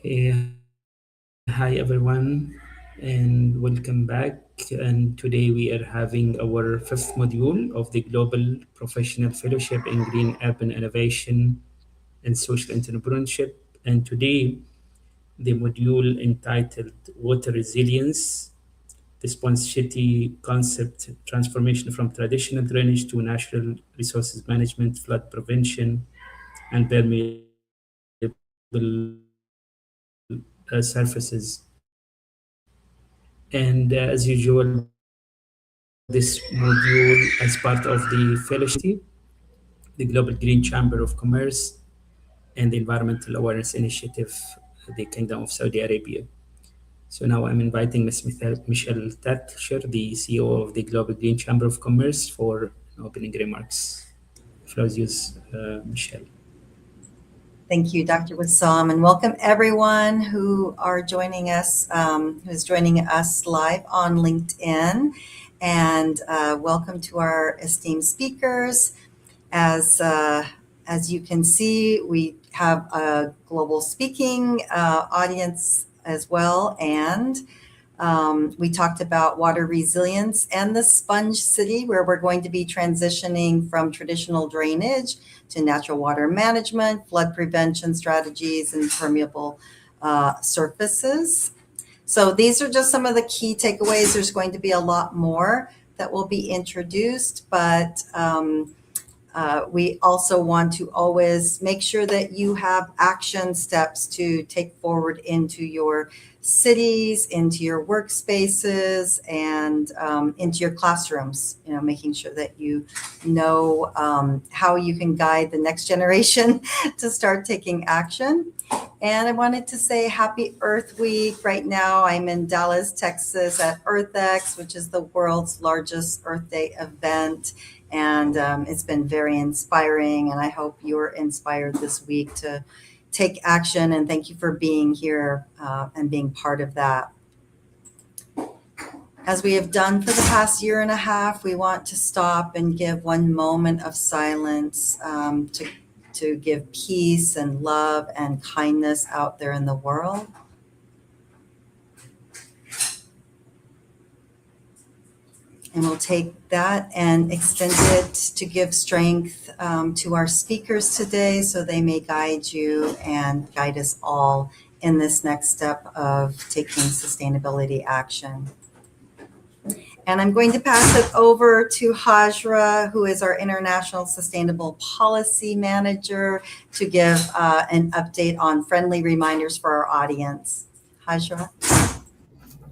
Hi everyone, and welcome back. And today we are having our fifth module of the Global Professional Fellowship in Green Urban Innovation and Social Entrepreneurship. And today, the module entitled Water Resilience, the Sponsorship Concept Transformation from Traditional Drainage to Natural Resources Management, Flood Prevention, and Permeable Surfaces. And as usual, this module, as part of the fellowship activity, the Global Green Chamber of Commerce, and the Environmental Awareness Initiative, the Kingdom of Saudi Arabia. So now I'm inviting Ms. Michelle Thatcher, the CEO of the Global Green Chamber of Commerce, for opening remarks. The floor is yours, Michelle. Thank you, Dr. Wassam, and welcome everyone who are joining us, who's joining us live on LinkedIn. And welcome to our esteemed speakers. As you can see, we have a global speaking audience as well, and we talked about water resilience and the sponge city, where we're going to be transitioning from traditional drainage to natural water management, flood prevention strategies, and permeable surfaces. So these are just some of the key takeaways. There's going to be a lot more that will be introduced, but we also want to always make sure that you have action steps to take forward into your cities, into your workspaces, and into your classrooms. You know, making sure that you know how you can guide the next generation to start taking action. And I wanted to say Happy Earth Week. Right now, I'm in Dallas, Texas at EarthX, which is the world's largest Earth Day event. And it's been very inspiring. And I hope you're inspired this week to take action. And thank you for being here and being part of that. As we have done for the past year and a half, we want to stop and give one moment of silence to give peace and love and kindness out there in the world. And we'll take that and extend it to give strength to our speakers today so they may guide you and guide us all in this next step of taking sustainability action. And I'm going to pass it over to Hajra, who is our International Sustainable Policy Manager, to give an update on friendly reminders for our audience. Hajra.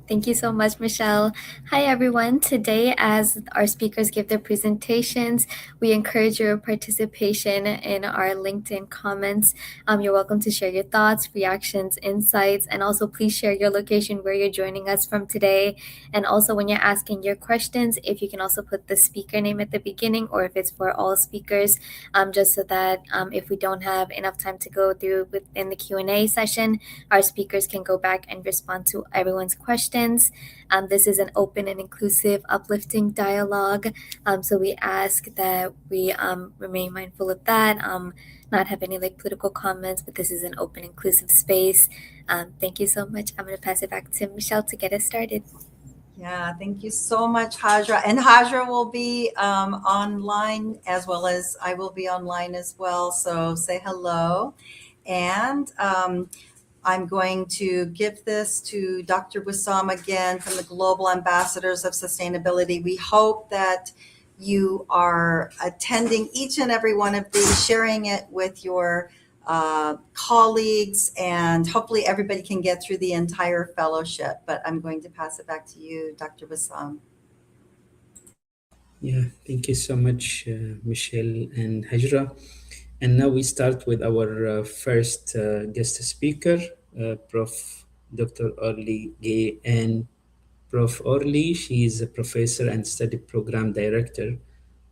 Thank you so much, Michelle. Hi, everyone. Today, as our speakers give their presentations, we encourage your participation in our LinkedIn comments. You're welcome to share your thoughts, reactions, insights, and also please share your location where you're joining us from today. And also, when you're asking your questions, if you can also put the speaker name at the beginning or if it's for all speakers, just so that if we don't have enough time to go through within the Q&A session, our speakers can go back and respond to everyone's questions. This is an open and inclusive, uplifting dialogue. So we ask that we remain mindful of that, not have any political comments, but this is an open, inclusive space. Thank you so much. I'm going to pass it back to Michelle to get us started. Yeah, thank you so much, Hajra. And Hajra will be online as well as I will be online as well. So say hello. And I'm going to give this to Dr. Wissam again from the Global Ambassadors of Sustainability. We hope that you are attending each and every one of these, sharing it with your colleagues, and hopefully everybody can get through the entire fellowship. But I'm going to pass it back to you, Dr. Wissam. Yeah, thank you so much, Michelle and Hajra. And now we start with our first guest speaker, Prof. Dr. Orly Gay. And Prof. Orly, she is a professor and study program director of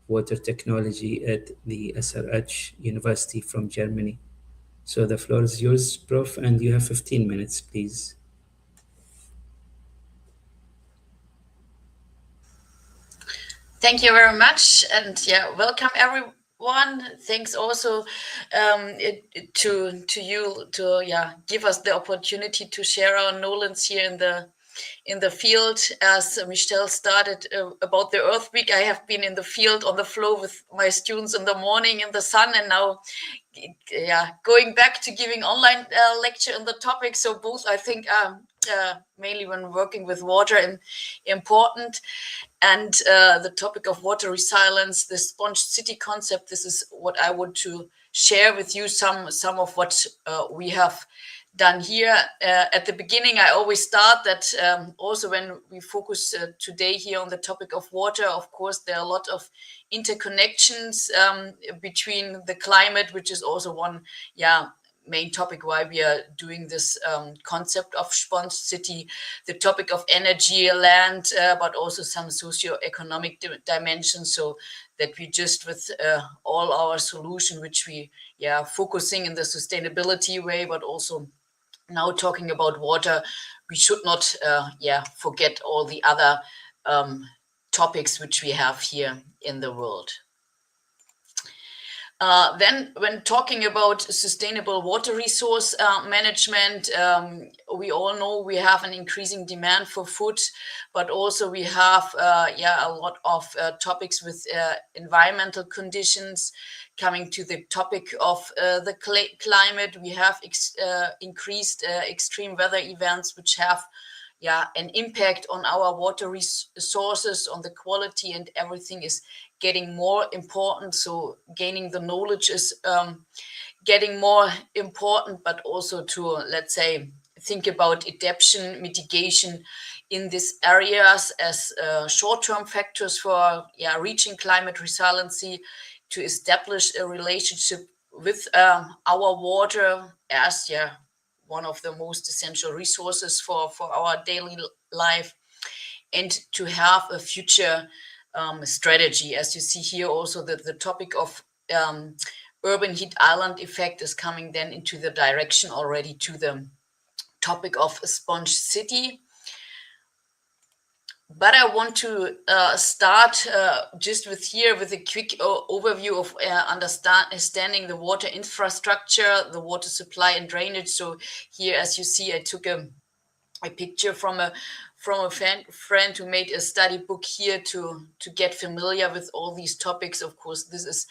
water technology at the SRH University from Germany. So the floor is yours, Prof, and you have 15 minutes, please. Thank you very much. And yeah, welcome everyone everyone. Thanks also to you to give us the opportunity to share our knowledge here in the field. As Michelle started about the Earth Week, I have been in the field on the floor with my students in the morning in the sun, and now going back to giving online lecture on the topic. So both, I think, mainly when working with water and important. And the topic of water resilience, the sponge city concept, this is what I want to share with you, some of what we have done here. At the beginning, I always start that also when we focus today here on the topic of water, of course, there are a lot of interconnections between the climate, which is also one main topic why we are doing this concept of sponge city, the topic of energy, land, but also some socio-economic dimensions, so that we just with all our solution, which we focusing in the sustainability way, but also now talking about water, we should not forget all the other topics which we have here in the world. Then when talking about sustainable water resource management, we all know we have an increasing demand for food, but also we have a lot of topics with environmental conditions. Coming to the topic of the climate, we have increased extreme weather events, which have an impact on our water resources, on the quality, and everything is getting more important. So gaining the knowledge is getting more important, but also to, let's say, think about adaptation, mitigation in these areas as short-term factors for reaching climate resiliency, to establish a relationship with our water as one of the most essential resources for our daily life, and to have a future strategy. As you see here also, that the topic of urban heat island effect is coming then into the direction already to the topic of a sponge city. But I want to start just with a quick overview of understanding the water infrastructure, the water supply and drainage. So here, as you see, I took a picture from a friend who made a study book here to get familiar with all these topics. Of course, this is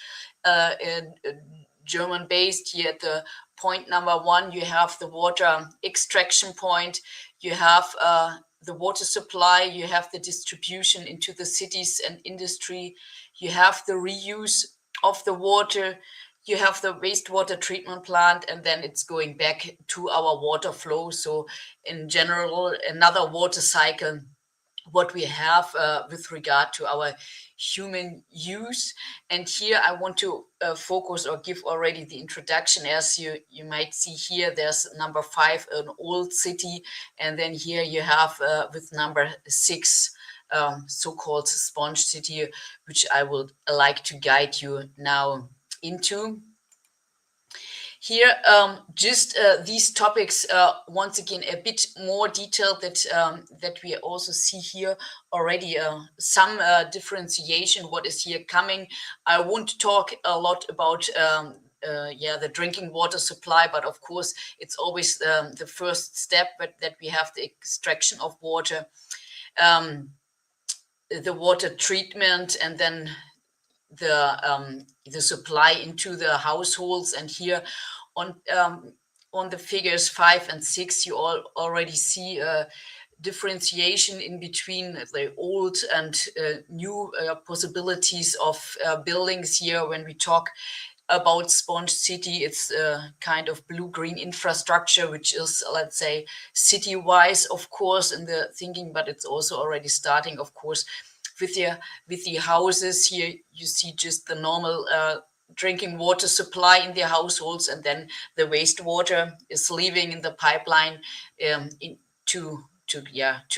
German based. Here at the point number 1, you have the water extraction point, you have the water supply, you have the distribution into the cities and industry, you have the reuse of the water, you have the wastewater treatment plant, and then it's going back to our water flow. So in general, another water cycle, what we have with regard to our human use. And here I want to focus or give already the introduction. As you might see here, there's number 5, an old city, and then here you have with number 6, so-called sponge city, which I would like to guide you now into. Here, just these topics, once again, a bit more detailed, that we also see here already some differentiation, what is here coming. I won't talk a lot about the drinking water supply, but of course, it's always the first step, but that we have the extraction of water, the water treatment, and then the supply into the households. And here on the figures 5 and 6, you already see a differentiation in between the old and new possibilities of buildings. Here, when we talk about sponge city, it's a kind of blue-green infrastructure, which is, let's say, city-wise, of course, in the thinking, but it's also already starting, of course, with the houses. Here you see just the normal drinking water supply in the households, and then the wastewater is leaving in the pipeline to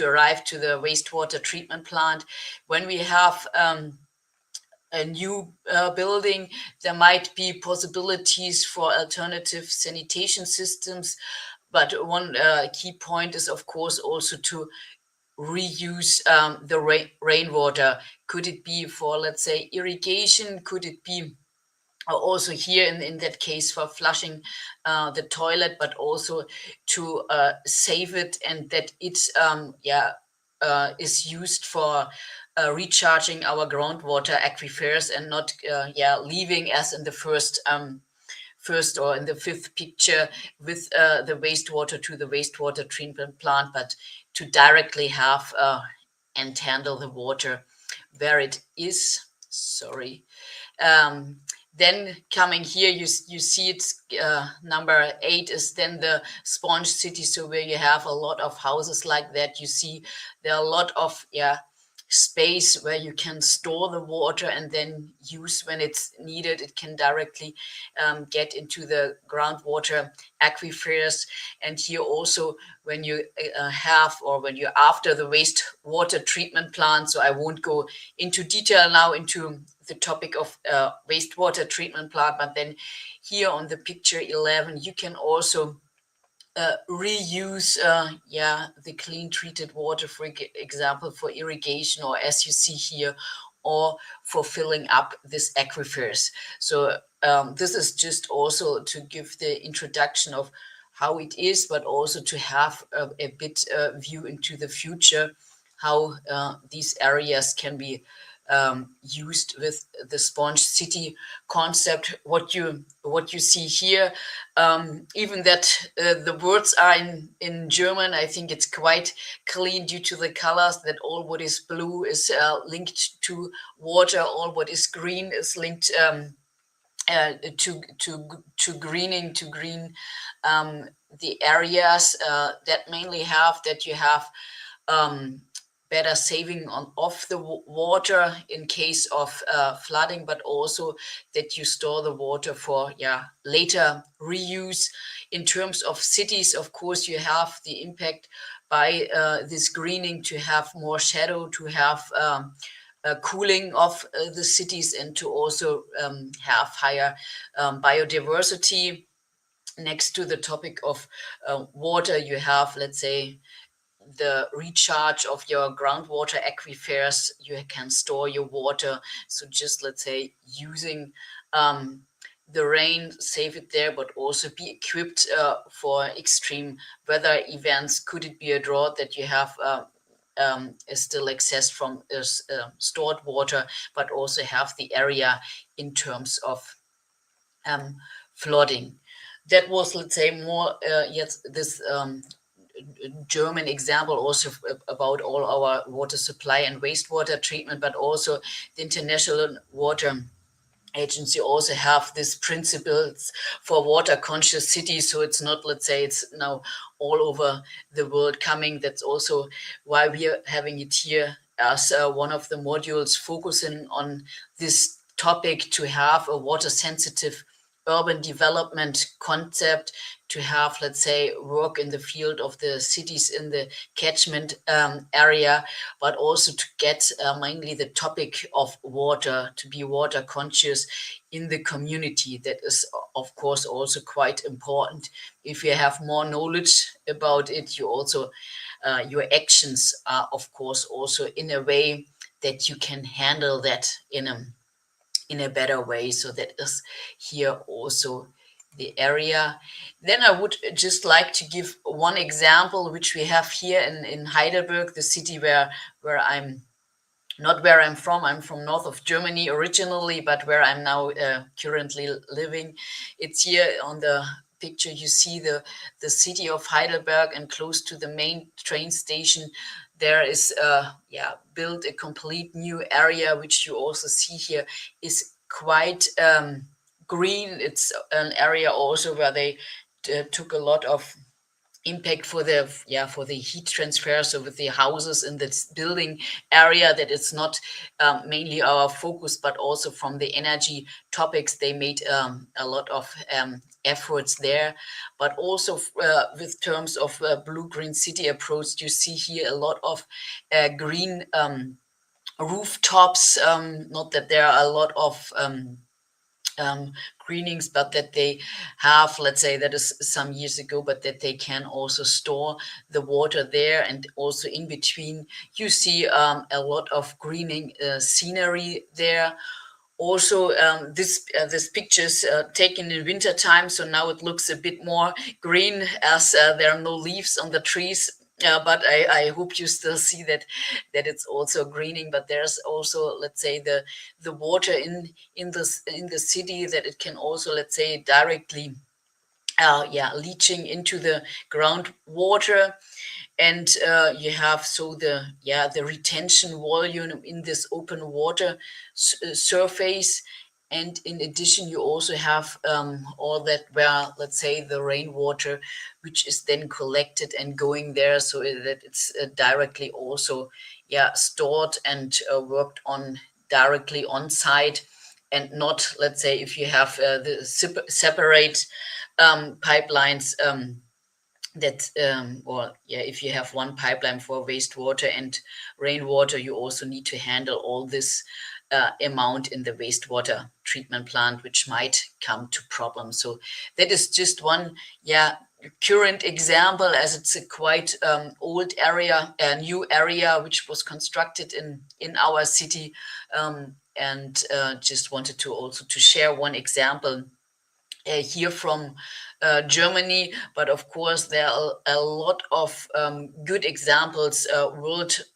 arrive to the wastewater treatment plant. When we have a new building, there might be possibilities for alternative sanitation systems, but one key point is, of course, also to reuse the rainwater. Could it be for, let's say, irrigation? Could it be also here in that case for flushing the toilet, but also to save it, and that it is used for recharging our groundwater aquifers, and not leaving as in the first or in the fifth picture with the wastewater to the wastewater treatment plant, but to directly have and handle the water where it is. Sorry. um, then coming here, you see it's number 8 is then the sponge city. So where you have a lot of houses like that, you see there are a lot of space where you can store the water and then use when it's needed. It can directly get into the groundwater aquifers. And here also, when you have, or when you're after the wastewater treatment plant, so I won't go into detail now into the topic of wastewater treatment plant, but then here on the picture 11, you can also reuse the clean treated water, for example, for irrigation, or as you see here, or for filling up this aquifers. So this is just also to give the introduction of how it is, but also to have a bit view into the future, how these areas can be used with the sponge city concept. What you see here, even that the words are in German, I think it's quite clean due to the colors, that all what is blue is linked to water, all what is green is linked to greening, to green the areas that mainly have, that you have better saving on of the water in case of flooding, but also that you store the water for later reuse. In terms of cities, of course, you have the impact by this greening to have more shadow, to have cooling of the cities, and to also have higher biodiversity. Next to the topic of water, you have, let's say, the recharge of your groundwater aquifers. You can store your water, so just, let's say, using the rain, save it there, but also be equipped for extreme weather events. Could it be a drought, that you have is still accessed from stored water, but also have the area in terms of flooding. That was, let's say, more yes, this German example, also about all our water supply and wastewater treatment, but also the International Water Agency also have these principles for water conscious cities. So it's not, let's say, it's now all over the world coming. That's also why we are having it here as one of the modules, focusing on this topic, to have a water sensitive urban development concept, to have, let's say, work in the field of the cities in the catchment area, but also to get mainly the topic of water, to be water conscious in the community. That is, of course, also quite important. If you have more knowledge about it, you also your actions are, of course, also in a way that you can handle that in a better way. So that is here also the area. Then I would just like to give one example, which we have here in Heidelberg, the city where I'm not where I'm from. I'm from north of Germany originally, but where I'm now currently living. It's here on the picture. You see the city of Heidelberg, and close to the main train station, there is built a complete new area, which you also see here is quite green. It's an area also where they took a lot of impact for the heat transfer. So with the houses in this building area, that it's not mainly our focus, but also from the energy topics, they made a lot of efforts there. But also with terms of blue-green city approach, you see here a lot of green rooftops. Not that there are a lot of greenings, but that they have, let's say, that is some years ago, but that they can also store the water there. And also in between, you see a lot of greening scenery there. Also, this picture's taken in winter time, so now it looks a bit more green as there are no leaves on the trees. But I hope you still see that it's also greening. But there's also, let's say, the water in the city, that it can also, let's say, directly leaching into the groundwater. And you have the retention volume in this open water surface. And in addition, you also have all that, where, let's say, the rainwater, which is then collected and going there, so that it's directly also stored and worked on directly on site, and not, let's say, if you have the separate pipelines, if you have one pipeline for wastewater and rainwater, you also need to handle all this amount in the wastewater treatment plant, which might come to problems. So that is just one current example, as it's a quite old area, a new area which was constructed in our city, and just wanted to also to share one example here from Germany. But of course, there are a lot of good examples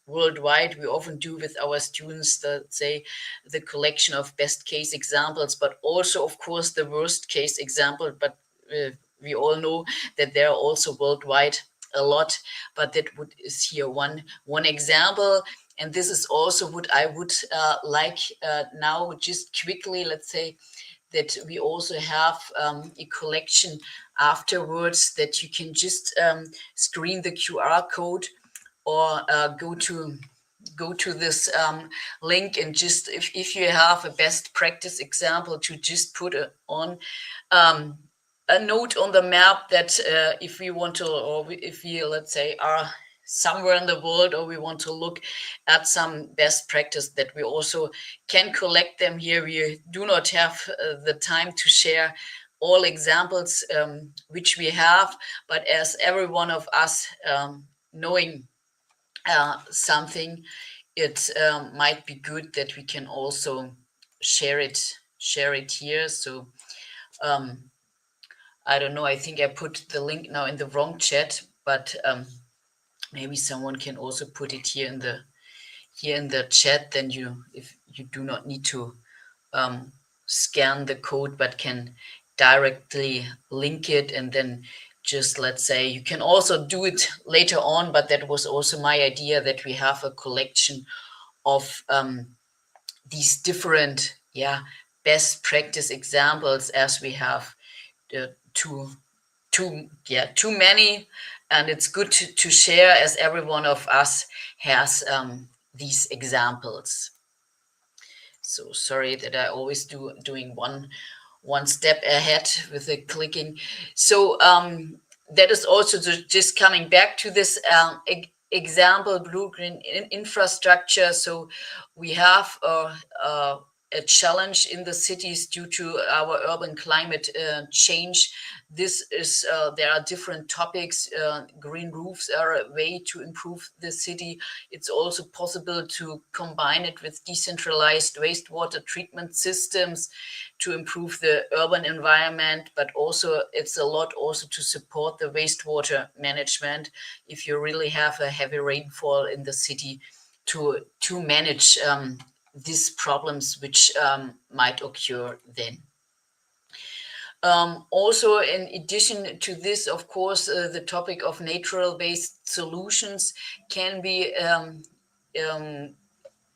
worldwide. We often do with our students, the collection of best case examples, but also, of course, the worst case example. But we all know that there are also worldwide a lot. But that is here one example. And this is also what I would like now, just quickly, let's say, that we also have a collection afterwards, that you can just screen the QR code, or go to this link, and just if you have a best practice example, to just put on a note on the map, that if we want to, or if we, let's say, are somewhere in the world, or we want to look at some best practice, that we also can collect them here. We do not have the time to share all examples which we have, but as every one of us knowing something, it might be good that we can also share it here. So I don't know, I think I put the link now in the wrong chat, but maybe someone can also put it here in the chat. Then if you do not need to scan the code, but can directly link it, and then just, let's say, you can also do it later on. But that was also my idea, that we have a collection of these different best practice examples, as we have too many. And it's good to share, as every one of us has these examples. So sorry that I always doing one step ahead with the clicking. So that is also just coming back to this example, blue-green infrastructure. So we have a challenge in the cities due to our urban climate change. This is there are different topics. Green roofs are a way to improve the city. It's also possible to combine it with decentralized wastewater treatment systems to improve the urban environment, but also it's a lot also to support the wastewater management if you really have a heavy rainfall in the city, to manage these problems which might occur then. Also, in addition to this, of course, the topic of natural-based solutions can be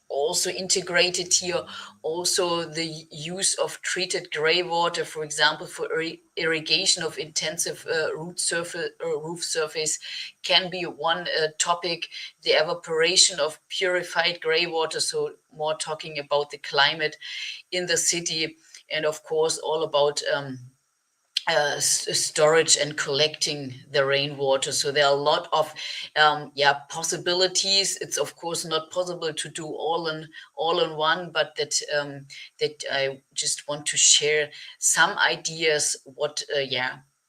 also integrated here. Also, the use of treated gray water, for example, for irrigation of intensive roof surface, can be one topic. The evaporation of purified gray water, so more talking about the climate in the city, and of course all about storage and collecting the rainwater. So there are a lot of possibilities. It's of course not possible to do all in one, but that I just want to share some ideas what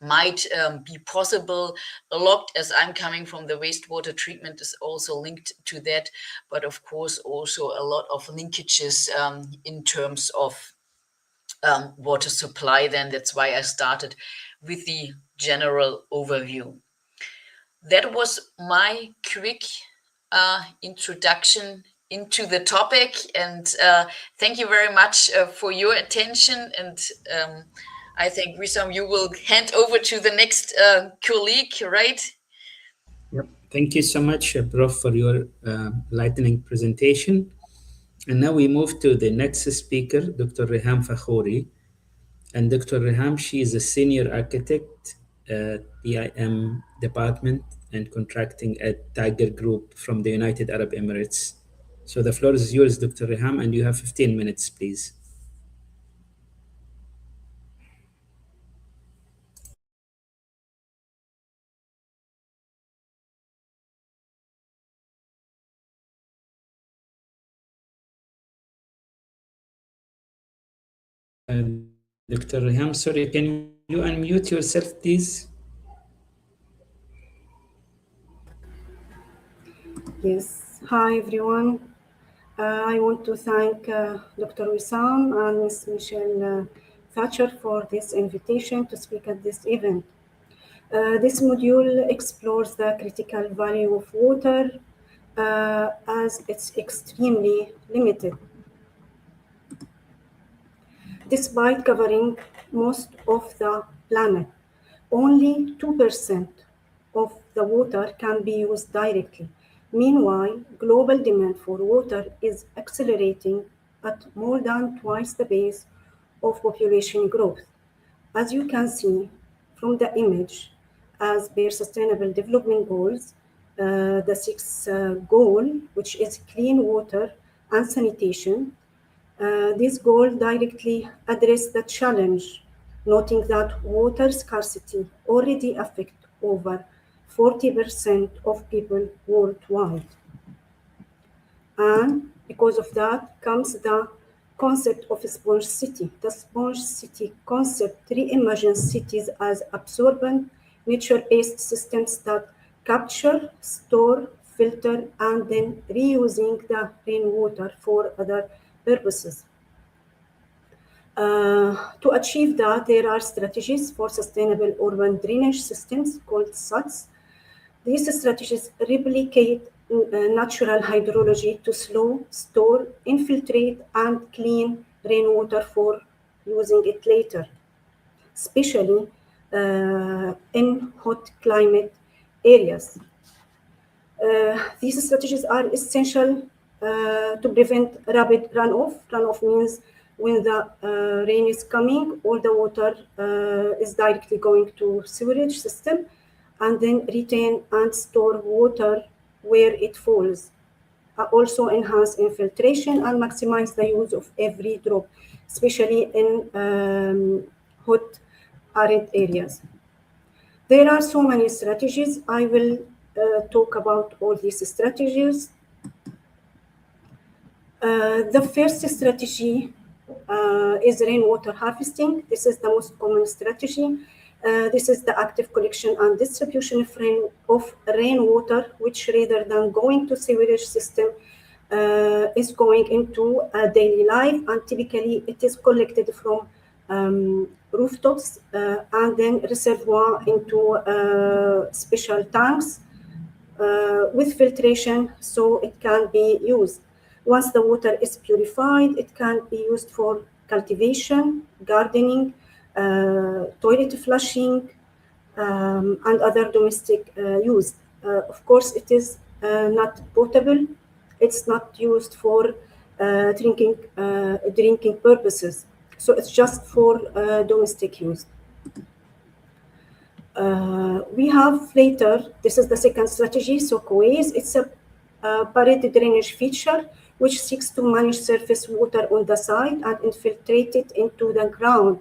might be possible. A lot, as I'm coming from the wastewater treatment, is also linked to that, but of course also a lot of linkages in terms of water supply then. That's why I started with the general overview. That was my quick introduction into the topic, and thank you very much for your attention. And I think, Wissam, you will hand over to the next colleague, right? Yep. Thank you so much, Prof, for your lightning presentation. And now we move to the next speaker, Dr. Reham Fakhouri. And Dr. Reham, she is a senior architect at EIM Department and Contracting at Tiger Group from the United Arab Emirates. So the floor is yours, Dr. Reham, and you have 15 minutes, please. Dr. Reham, sorry, can you unmute yourself, please? Yes. Hi, everyone. I want to thank Dr. Wissam and Ms. Michelle Thatcher for this invitation to speak at this event. This module explores the critical value of water as it's extremely limited. Despite covering most of the planet, only 2% of the water can be used directly. Meanwhile, global demand for water is accelerating at more than twice the pace of population growth. As you can see from the image, as per Sustainable Development Goals, the sixth goal, which is clean water and sanitation, this goal directly addresses the challenge, noting that water scarcity already affects over 40% of people worldwide. And because of that comes the concept of a sponge city. The sponge city concept reimagines cities as absorbent, nature-based systems that capture, store, filter, and then reusing the rainwater for other purposes. To achieve that, there are strategies for sustainable urban drainage systems called SUDS. These strategies replicate natural hydrology to slow, store, infiltrate, and clean rainwater for using it later, especially in hot climate areas. These strategies are essential to prevent rapid runoff. Runoff means when the rain is coming, all the water is directly going to sewerage system and then retain and store water where it falls. Also enhance infiltration and maximize the use of every drop, especially in hot, arid areas. There are so many strategies. I will talk about all these strategies. The first strategy is rainwater harvesting. This is the most common strategy. This is the active collection and distribution of rainwater, which rather than going to sewerage system, is going into daily life, and typically it is collected from rooftops and then reservoir into special tanks with filtration so it can be used. Once the water is purified, it can be used for cultivation, gardening, toilet flushing, and other domestic use. Of course, it is not potable. It's not used for drinking purposes. So it's just for domestic use. We have later, this is the second strategy, soakways. It's a buried drainage feature which seeks to manage surface water on the side and infiltrate it into the ground.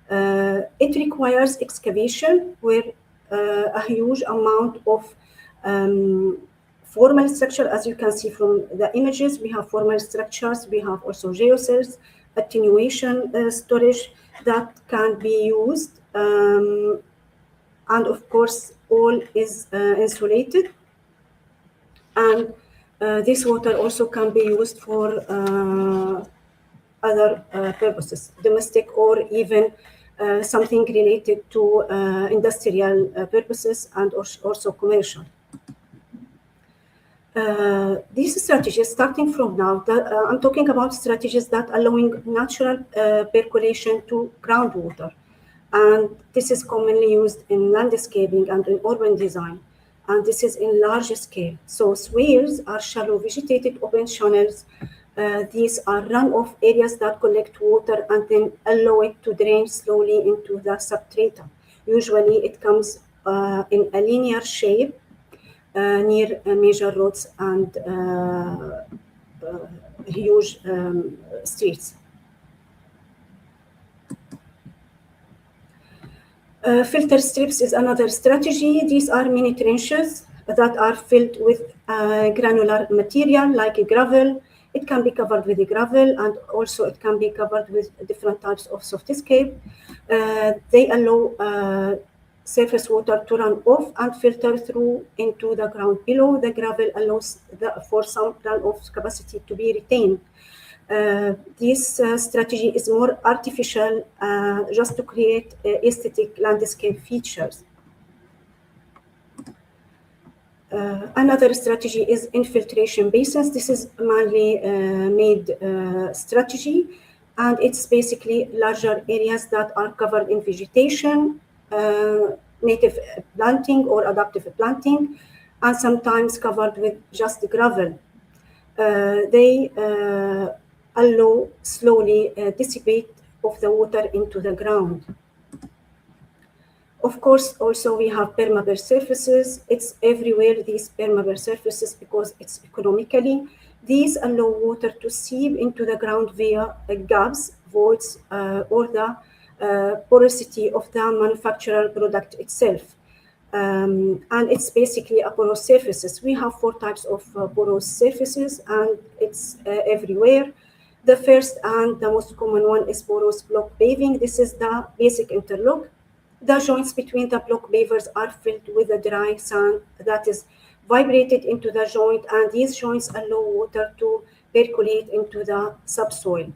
It requires excavation where a huge amount of formal structure, as you can see from the images, we have formal structures, we have also geocells, attenuation storage that can be used. And of course, all is insulated. And this water also can be used for other purposes, domestic or even something related to industrial purposes and also commercial. These strategies, starting from now, I'm talking about strategies that allowing natural percolation to groundwater. And this is commonly used in landscaping and in urban design. And this is in large scale. So swales are shallow vegetated open channels. These are runoff areas that collect water and then allow it to drain slowly into the substratum. Usually it comes in a linear shape near major roads and huge streets. Filter strips is another strategy. These are mini trenches that are filled with granular material like gravel. It can be covered with gravel, and also it can be covered with different types of softscape. They allow surface water to run off and filter through into the ground below. The gravel allows for some runoff capacity to be retained. This strategy is more artificial, just to create aesthetic landscape features. Another strategy is infiltration basins. This is mainly made strategy, and it's basically larger areas that are covered in vegetation, native planting or adaptive planting, and sometimes covered with just gravel. They allow slowly dissipate of the water into the ground. Of course, also we have permeable surfaces. It's everywhere, these permeable surfaces, because it's economically. These allow water to seep into the ground via gaps, voids, or the porosity of the manufacturer product itself. And it's basically a porous surfaces. We have 4 types of porous surfaces, and it's everywhere. The first and the most common one is porous block paving. This is the basic interlock. The joints between the block pavers are filled with a dry sand that is vibrated into the joint, and these joints allow water to percolate into the subsoil.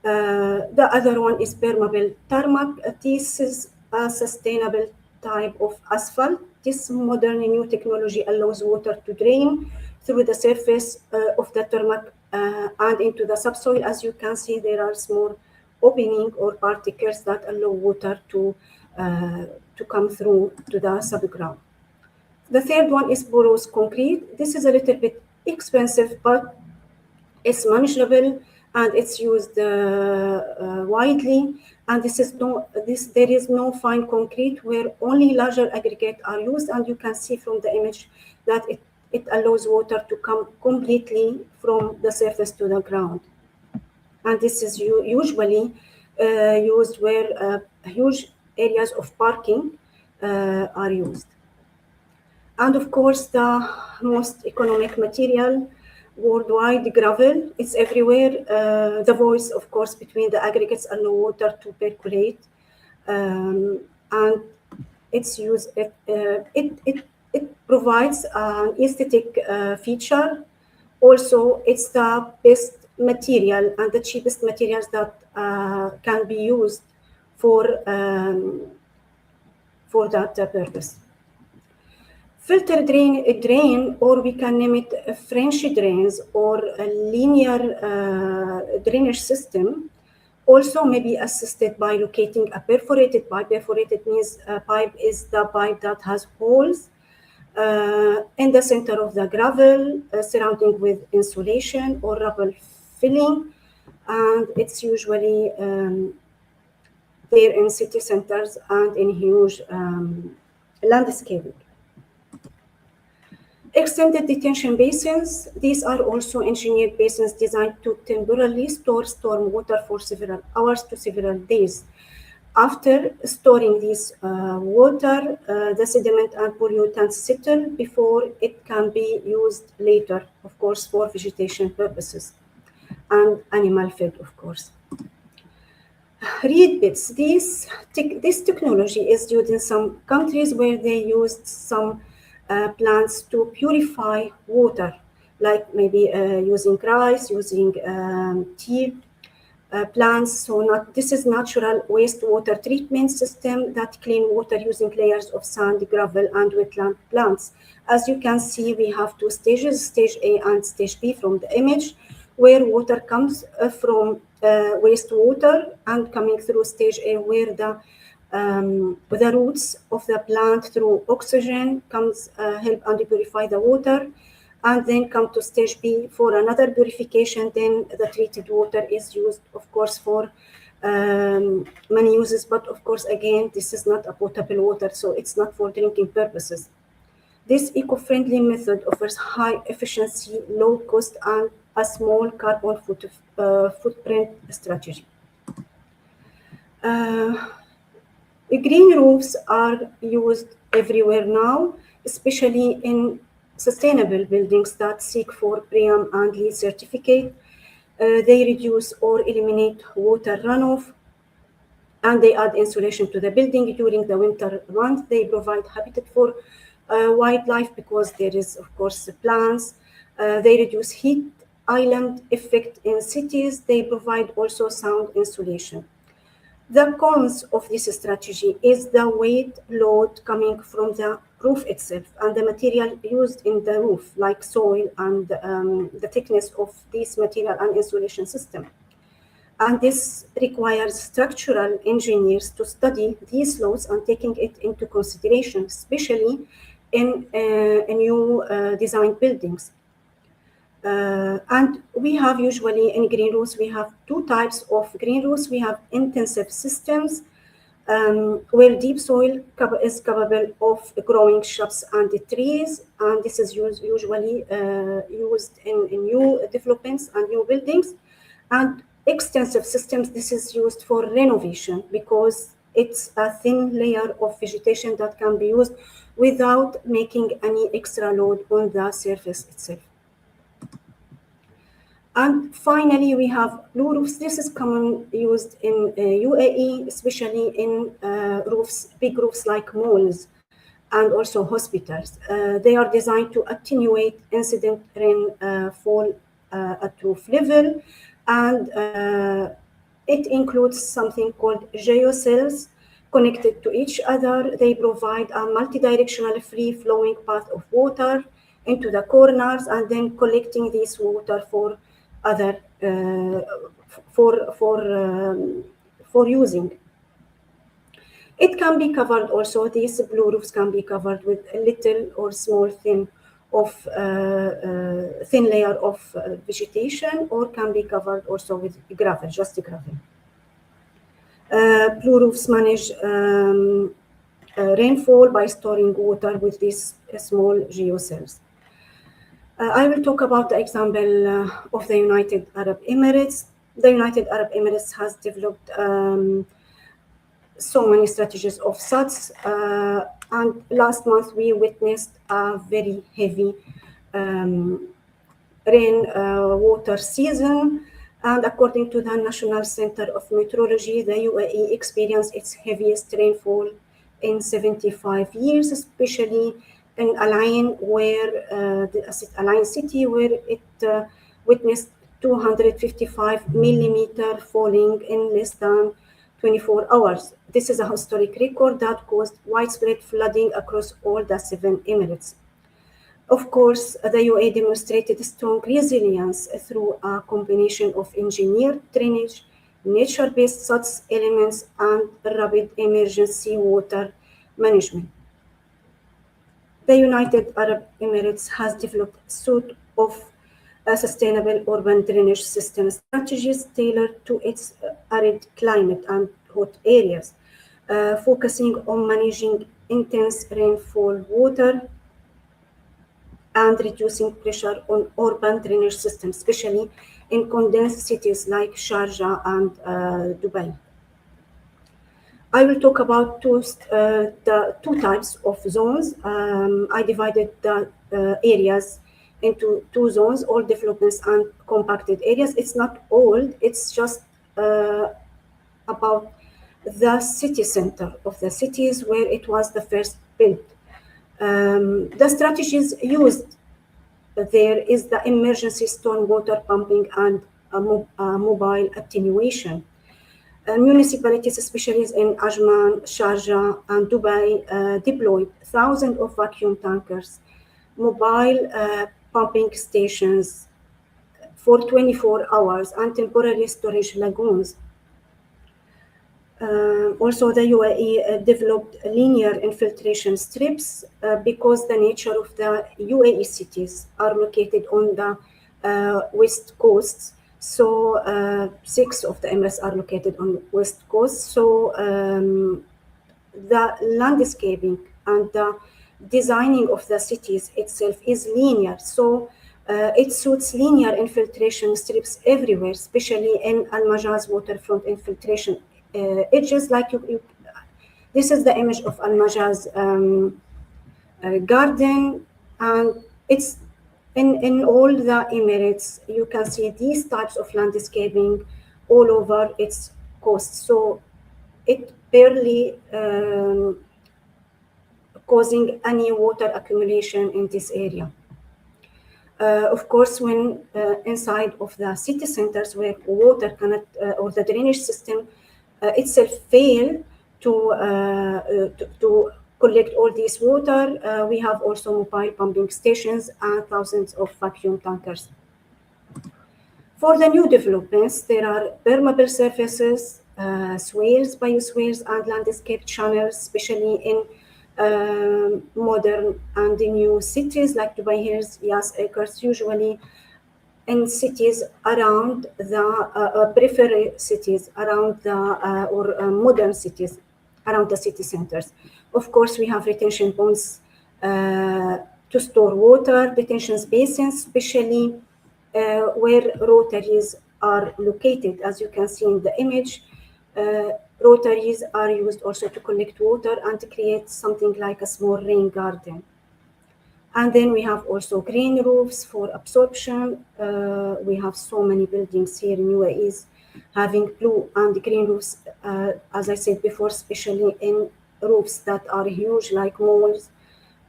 The other one is permeable tarmac. This is a sustainable type of asphalt. This modern new technology allows water to drain through the surface of the tarmac and into the subsoil. As you can see, there are small opening or particles that allow water to come through to the subground. The third one is porous concrete. This is a little bit expensive, but it's manageable and it's used widely. And there is no fine concrete where only larger aggregates are used. And you can see from the image that it allows water to come completely from the surface to the ground. And this is usually used where huge areas of parking are used. And of course, the most economic material worldwide, gravel. It's everywhere. The voids, of course, between the aggregates allow water to percolate, and it's used. It provides an aesthetic feature. Also, it's the best material and the cheapest materials that can be used for that purpose. Filter drain, or we can name it French drains or a linear drainage system, also may be assisted by locating a perforated pipe. Perforated means a pipe is the pipe that has holes in the center of the gravel, surrounding with insulation or rubble filling, and it's usually there in city centers and in huge landscaping. Extended detention basins. These are also engineered basins designed to temporarily store storm water for several hours to several days. After storing this water, the sediment and pollutants settle before it can be used later, of course, for vegetation purposes and animal feed, of course. Reed beds. This technology is used in some countries where they used some plants to purify water, like maybe using rice, using tea, plants. So this is natural wastewater treatment system that clean water using layers of sand, gravel, and wetland plants. As you can see, we have two stages, stage A and stage B from the image, where water comes from wastewater and coming through stage A, where the roots of the plant through oxygen comes help and purify the water, and then come to stage B for another purification. Then the treated water is used, of course, for many uses, but of course, again, this is not a potable water, so it's not for drinking purposes. This eco-friendly method offers high efficiency, low cost, and a small carbon footprint strategy. Green roofs are used everywhere now, especially in sustainable buildings that seek for BREEAM and LEED certificate. They reduce or eliminate water runoff, and they add insulation to the building during the winter months. They provide habitat for wildlife because there is, of course, plants. They reduce heat island effect in cities. They provide also sound insulation. The cons of this strategy is the weight load coming from the roof itself and the material used in the roof, like soil and the thickness of this material and insulation system. And this requires structural engineers to study these loads and taking it into consideration, especially in new design buildings. And we have usually in green roofs, we have two types of green roofs. We have intensive systems where deep soil is capable of growing shrubs and trees. And this is usually used in new developments and new buildings. And extensive systems, this is used for renovation because it's a thin layer of vegetation that can be used without making any extra load on the surface itself. And finally, we have blue roofs. This is common used in UAE, especially in roofs, big roofs like malls and also hospitals. They are designed to attenuate incident rainfall at roof level, and it includes something called geocells connected to each other. They provide a multi-directional free-flowing path of water into the corners and then collecting this water for other for using. It can be covered also. These blue roofs can be covered with a little or small thin layer of vegetation, or can be covered also with gravel, just gravel. Blue roofs manage rainfall by storing water with these small geocells. I will talk about the example of the United Arab Emirates. The United Arab Emirates has developed so many strategies of SADs, and last month we witnessed a very heavy rain water season, and according to the National Center of Meteorology, the UAE experienced its heaviest rainfall in 75 years, especially in Al Ain city, where it witnessed 255 millimeter falling in less than 24 hours. This is a historic record that caused widespread flooding across all the 7 Emirates. Of course, the UAE demonstrated strong resilience through a combination of engineered drainage, nature-based SADS elements, and rapid emergency water management. The United Arab Emirates has developed a suite of sustainable urban drainage system strategies tailored to its arid climate and hot areas, focusing on managing intense rainfall water and reducing pressure on urban drainage systems, especially in condensed cities like Sharjah and Dubai. I will talk about the two types of zones. I divided the areas into 2 zones, old developments and compacted areas. It's not old, it's just about the city center of the cities where it was the first built. The strategies used there is the emergency stormwater pumping and mobile attenuation. Municipalities, especially in Ajman, Sharjah, and Dubai, deployed thousands of vacuum tankers, mobile pumping stations for 24 hours, and temporary storage lagoons. Also, the UAE developed linear infiltration strips because the nature of the UAE cities are located on the west coast. So, six of the Emirates are located on west coast. So, the landscaping and the designing of the cities itself is linear. So, it suits linear infiltration strips everywhere, especially in Al Majaz waterfront infiltration edges. This is the image of Al Majaz garden, and it's in all the Emirates. You can see these types of landscaping all over its coast. So it barely causing any water accumulation in this area. Of course, when inside of the city centers where water cannot or the drainage system itself fail to collect all this water, we have also mobile pumping stations and thousands of vacuum tankers. For the new developments, there are permeable surfaces, swales, bioswales, and landscape channels, especially in modern and new cities like Dubai Hills, Yas Acres, usually in cities around the periphery cities, around the or modern cities, around the city centers. Of course, we have retention ponds to store water, detention basins, especially where rotaries are located. As you can see in the image, rotaries are used also to collect water and to create something like a small rain garden. And then we have also green roofs for absorption. We have so many buildings here in UAE having blue and green roofs, as I said before, especially in roofs that are huge like malls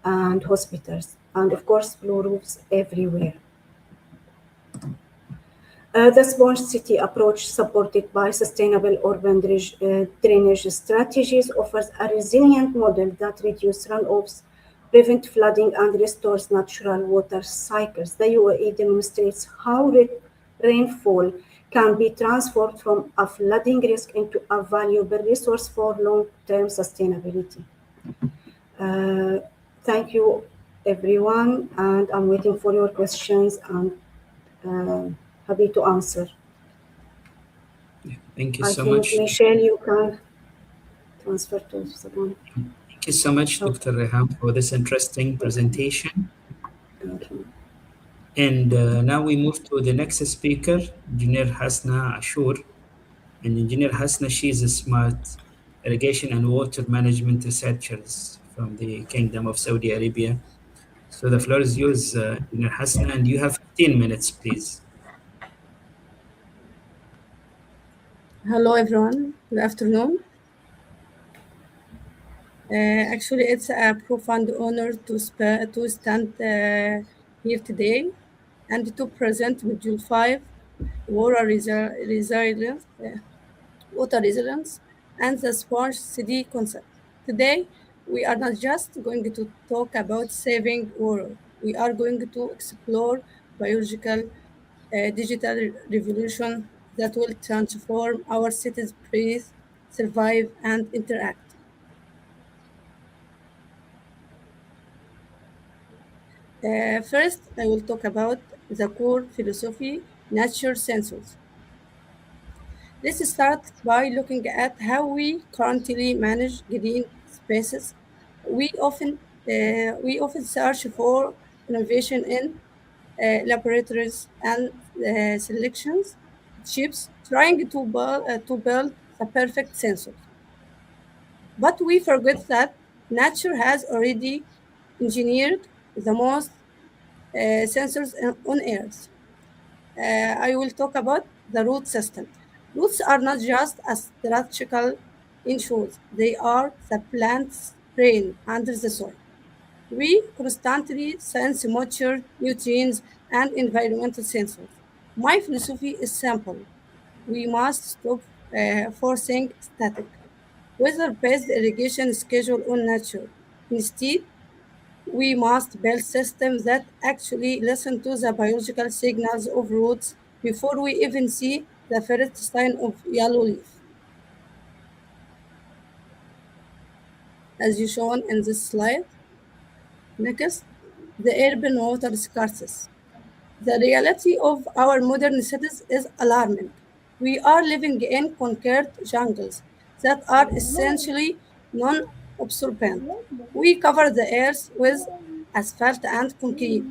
and hospitals. And of course, blue roofs everywhere. The smart city approach, supported by sustainable urban drainage strategies, offers a resilient model that reduces runoffs, prevent flooding, and restores natural water cycles. The UAE demonstrates how rainfall can be transformed from a flooding risk into a valuable resource for long-term sustainability. Thank you, everyone, and I'm waiting for your questions and happy to answer. Thank you I so think, much. Michelle, you can transfer to someone. Thank you so much, Okay. Dr. Reham, for this interesting presentation. Thank you. And now we move to the next speaker, Engineer Hasna Ashur. And Engineer Hasna, she is a smart irrigation and water management researchers from the Kingdom of Saudi Arabia. So the floor is yours, Engineer Hasna, and you have 15 minutes, please. Hello, everyone. Good afternoon. Actually, it's a profound honor to stand here today and to present Module 5, Water Resilience, water resilience, and the sponge city concept. Today, we are not just going to talk about saving water. We are going to explore biological digital revolution that will transform our cities breathe, survive, and interact. First, I will talk about the core philosophy, nature sensors. Let's start by looking at how we currently manage green spaces. We often search for innovation in laboratories and selections chips, trying to build the perfect sensors. But we forget that nature has already engineered the most sensors on Earth. I will talk about the root system. Roots are not just a structural issues, they are the plant's brain under the soil. We constantly sense moisture, nutrients, and environmental sensors. My philosophy is simple. We must stop forcing static, weather-based irrigation schedule on nature. Instead, we must build systems that actually listen to the biological signals of roots before we even see the first sign of yellow leaf. As you shown in this slide, next, the urban water scarcity. The reality of our modern cities is alarming. We are living in concrete jungles that are essentially non absorbent. We cover the earth with asphalt and concrete.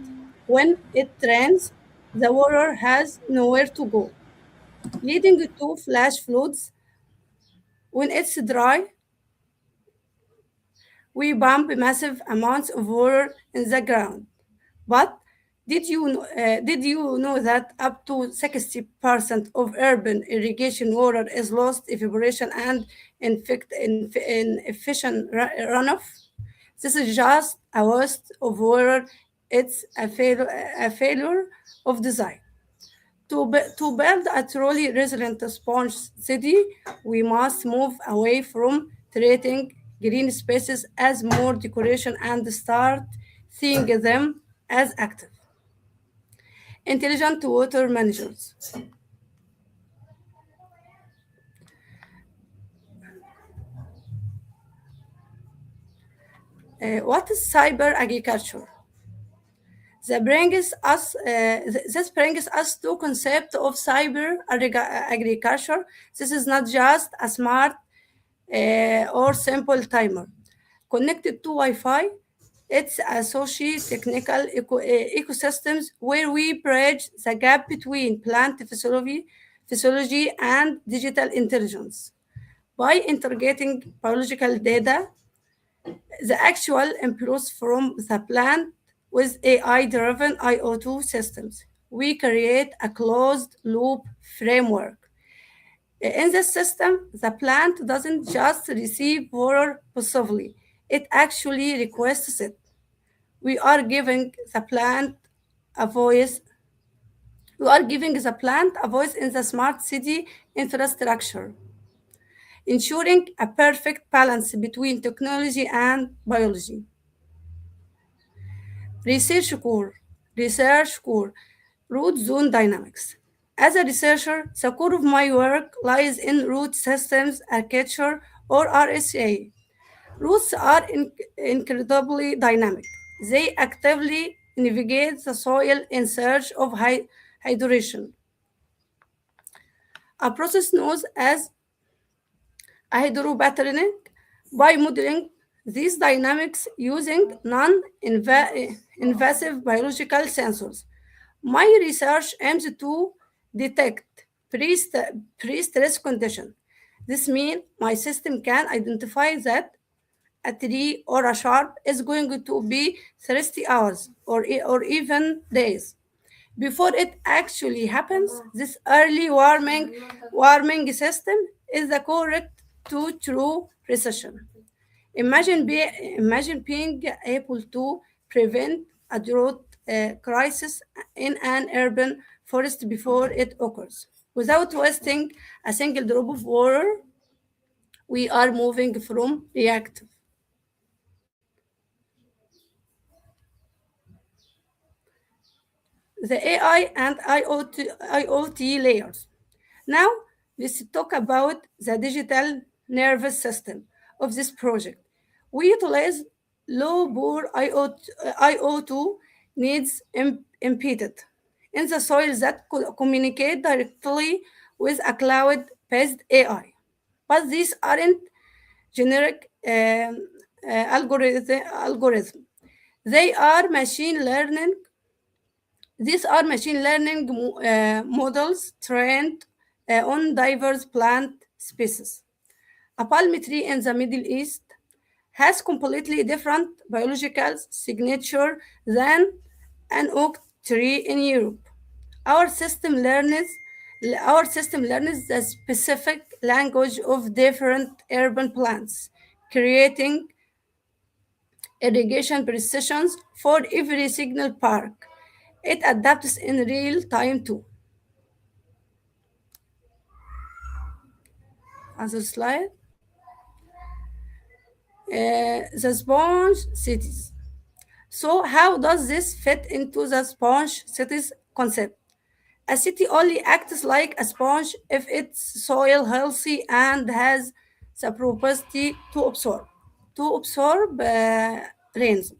When it rains, the water has nowhere to go, leading to flash floods. When it's dry, we pump massive amounts of water in the ground. But did you know that up to 60% of urban irrigation water is lost evaporation and inefficient runoff? This is just a waste of water. It's a failure of design. To build a truly resilient sponge city, we must move away from treating green spaces as more decoration and start seeing them as active, intelligent water managers. What is cyber agriculture? This brings us to concept of cyber agriculture. This is not just a smart or simple timer connected to Wi-Fi. It's a socio-technical ecosystems where we bridge the gap between physiology and digital intelligence. By integrating biological data, the actual inputs from the plant with AI-driven IoT systems, we create a closed loop framework. In this system, the plant doesn't just receive water passively, it actually requests it. We are giving the plant a voice. We are giving the plant a voice in the smart city infrastructure, ensuring a perfect balance between technology and biology. Research core, research core, root zone dynamics. As a researcher, the core of my work lies in root systems architecture or RSA. Roots are incredibly dynamic. They actively navigate the soil in search of hydration, a process known as hydropatterning. By modeling these dynamics using non-invasive biological sensors, my research aims to detect pre-stress conditions. This means my system can identify that a tree or a sharp is going to be 30 hours or even days before it actually happens. This early warming system is the correct to true recession. Imagine being able to prevent a drought crisis in an urban forest before it occurs. Without wasting a single drop of water, we are moving from reactive. The AI and IoT layers. Now, let's talk about the digital nervous system of this project. We utilize low power IO2 needs embedded in the soil that could communicate directly with a cloud-based AI. But these aren't generic algorithm. They are machine learning These are machine learning models trained on diverse plant species. A palm tree in the Middle East has completely different biological signature than an oak tree in Europe. Our system learns our system learns the specific language of different urban plants, creating irrigation precisions for every signal park. It adapts in real time too. Other slide. The sponge cities. So how does this fit into the sponge cities concept? A city only acts like a sponge if its soil healthy and has the propensity to absorb rains.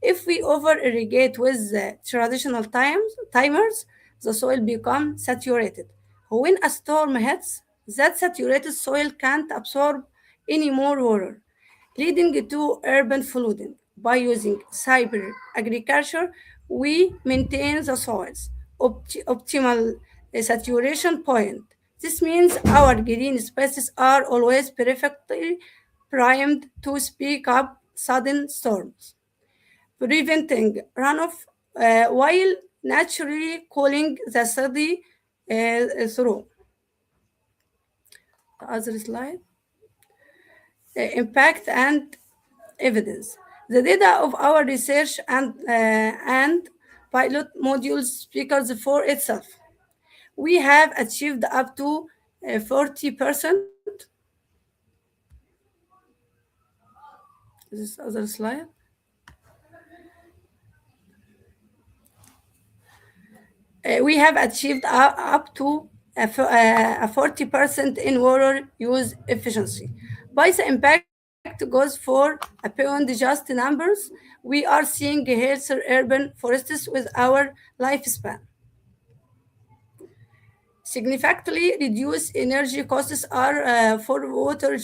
If we over irrigate with the traditional timers, the soil becomes saturated. When a storm hits, that saturated soil can't absorb any more water, leading to urban flooding. By using cyber agriculture, we maintain the soil's optimal saturation point. This means our green spaces are always perfectly primed to speak up sudden storms, preventing runoff while naturally cooling the city through. The other slide. Impact and evidence. The data of our research and pilot modules speaks for itself. We have achieved up to 40%. This other slide. We have achieved up to a 40% in water use efficiency. By the impact goes for beyond just numbers, we are seeing healthier urban forests with our lifespan. Significantly reduced energy costs are for water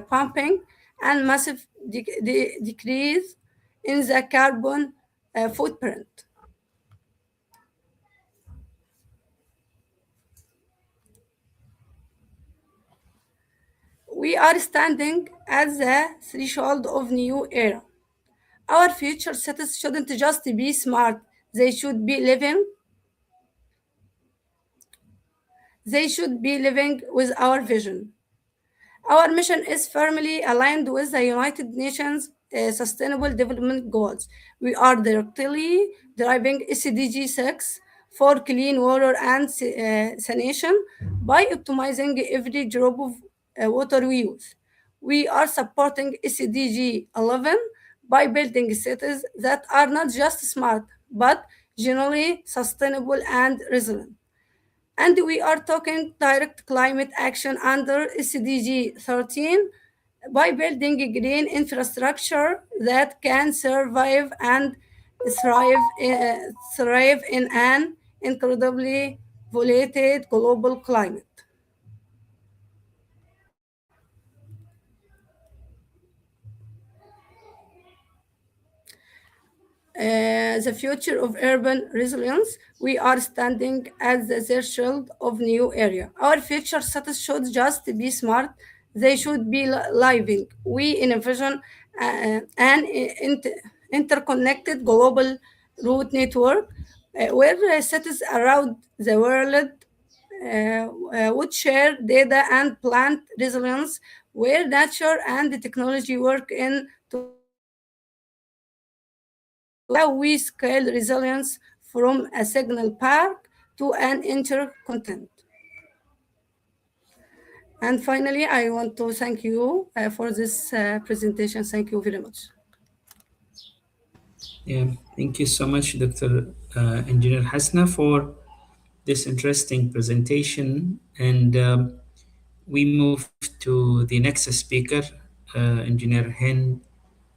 pumping and massive decrease in the carbon footprint. We are standing at the threshold of new era. Our future cities shouldn't just be smart, they should be living. They should be living with our vision. Our mission is firmly aligned with the United Nations Sustainable Development Goals. We are directly driving SDG 6 for clean water and sanitation by optimizing every drop of water we use. We are supporting SDG 11 by building cities that are not just smart, but generally sustainable and resilient. And we are talking direct climate action under SDG 13 by building a green infrastructure that can survive and thrive in an incredibly volatile global climate. The future of urban resilience, we are standing at the threshold of new area. Our future cities should just be smart, they should be living. We envision an interconnected global route network where cities around the world would share data and plant resilience, where nature and the technology work in together. This is how we scale resilience from a signal park to an intercontinent. And finally, I want to thank you for this presentation. Thank you very much. Yeah, thank you so much, Dr. Engineer Hasna, for this interesting presentation. And we move to the next speaker, Engineer Hind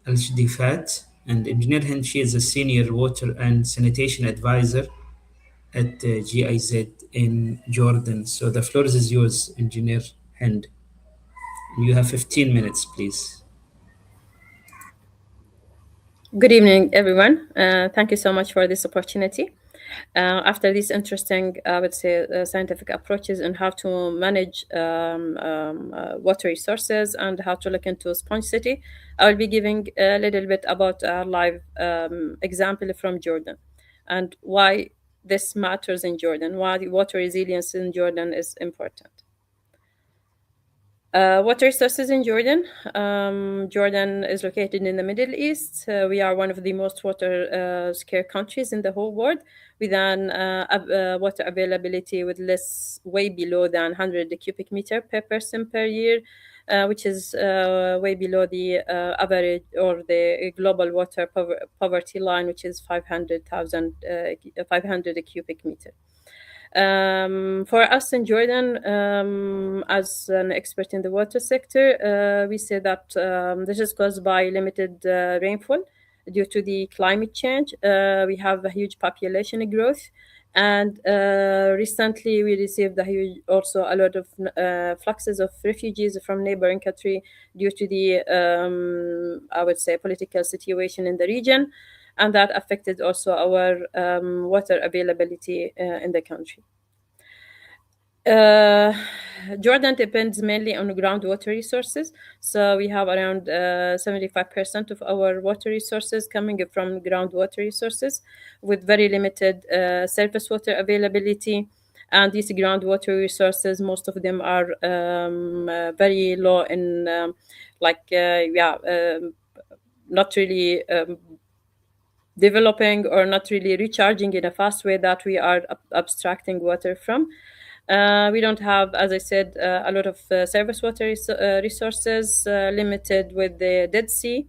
Al-Shdifat. And Engineer Hind, she is a senior water and sanitation advisor at GIZ in Jordan. So the floor is yours, Engineer Hind. You have 15 minutes, please. Good evening, everyone. Thank you so much for this opportunity. After these interesting, I would say, scientific approaches on how to manage water resources and how to look into Sponge City, I will be giving a little bit about a live example from Jordan and why this matters in Jordan, why the water resilience in Jordan is important. Water resources in Jordan. Jordan is located in the Middle East. We are one of the most water scarce countries in the whole world, with an water availability with less, way below than 100 cubic meter per person per year, which is way below the average or the global water poverty line, which is 500 cubic meter. For us in Jordan, as an expert in the water sector, we say that this is caused by limited rainfall due to the climate change. We have a huge population growth, and recently we received also a lot of fluxes of refugees from neighboring country due to the, I would say, political situation in the region, and that affected also our water availability in the country. Jordan depends mainly on groundwater resources. So we have around 75% of our water resources coming from groundwater resources, with very limited surface water availability. And these groundwater resources, most of them are very low in, not really developing or not really recharging in a fast way that we are abstracting water from. We don't have, as I said, a lot of surface water resources, limited with the Dead Sea.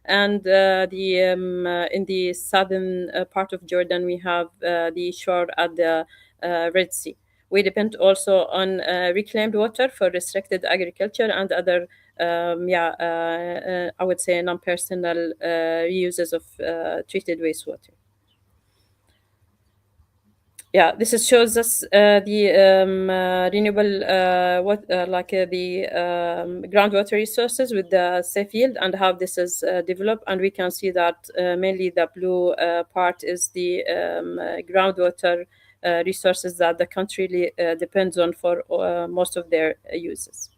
And in the southern part of Jordan, we have the shore at the Red Sea. We depend also on reclaimed water for restricted agriculture and other, I would say, non-personal uses of treated wastewater. Yeah, shows us the renewable the groundwater resources with the safe yield and how this is developed. And we can see that mainly the blue part is the groundwater resources that the country depends on for most of their uses.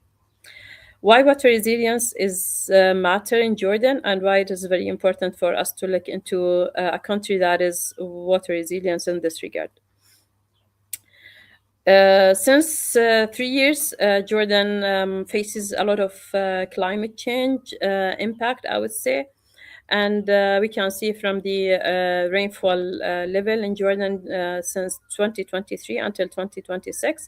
Why water resilience is matter in Jordan, and why it is very important for us to look into a country that is water resilience in this regard. Since 3 years, Jordan faces a lot of climate change impact, I would say. And we can see from the rainfall level in Jordan since 2023 until 2026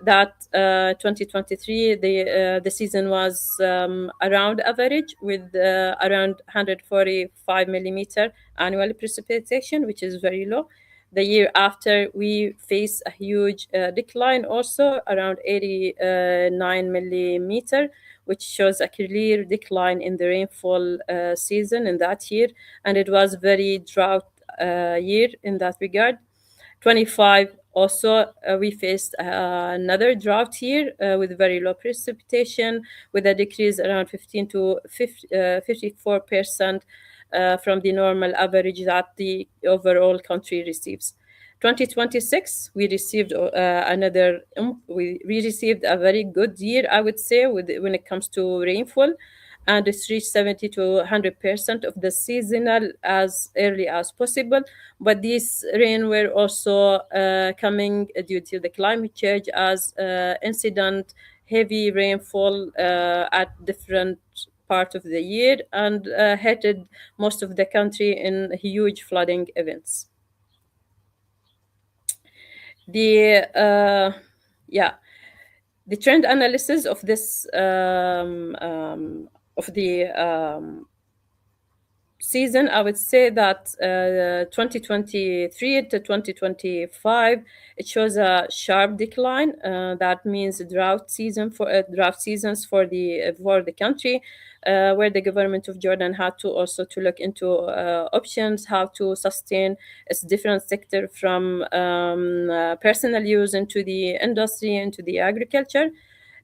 that 2023 the season was around average, with around 145 millimeter annual precipitation, which is very low. The year after, we face a huge decline, also around 89 millimeter, which shows a clear decline in the rainfall season in that year. And it was very drought year in that regard. 25 also, we faced another drought year with very low precipitation, with a decrease around 15 to 54% from the normal average that the overall country receives. 2026, we received we received a very good year, I would say, when it comes to rainfall, and it's reached 70 to 100% of the seasonal as early as possible. But these rain were also coming due to the climate change as incident heavy rainfall at different part of the year, and hit most of the country in huge flooding events. The trend analysis of this of the season, I would say that 2023 to 2025, it shows a sharp decline. That means drought seasons for the country, where the government of Jordan had to also to look into options how to sustain its different sector from personal use into the industry, into the agriculture.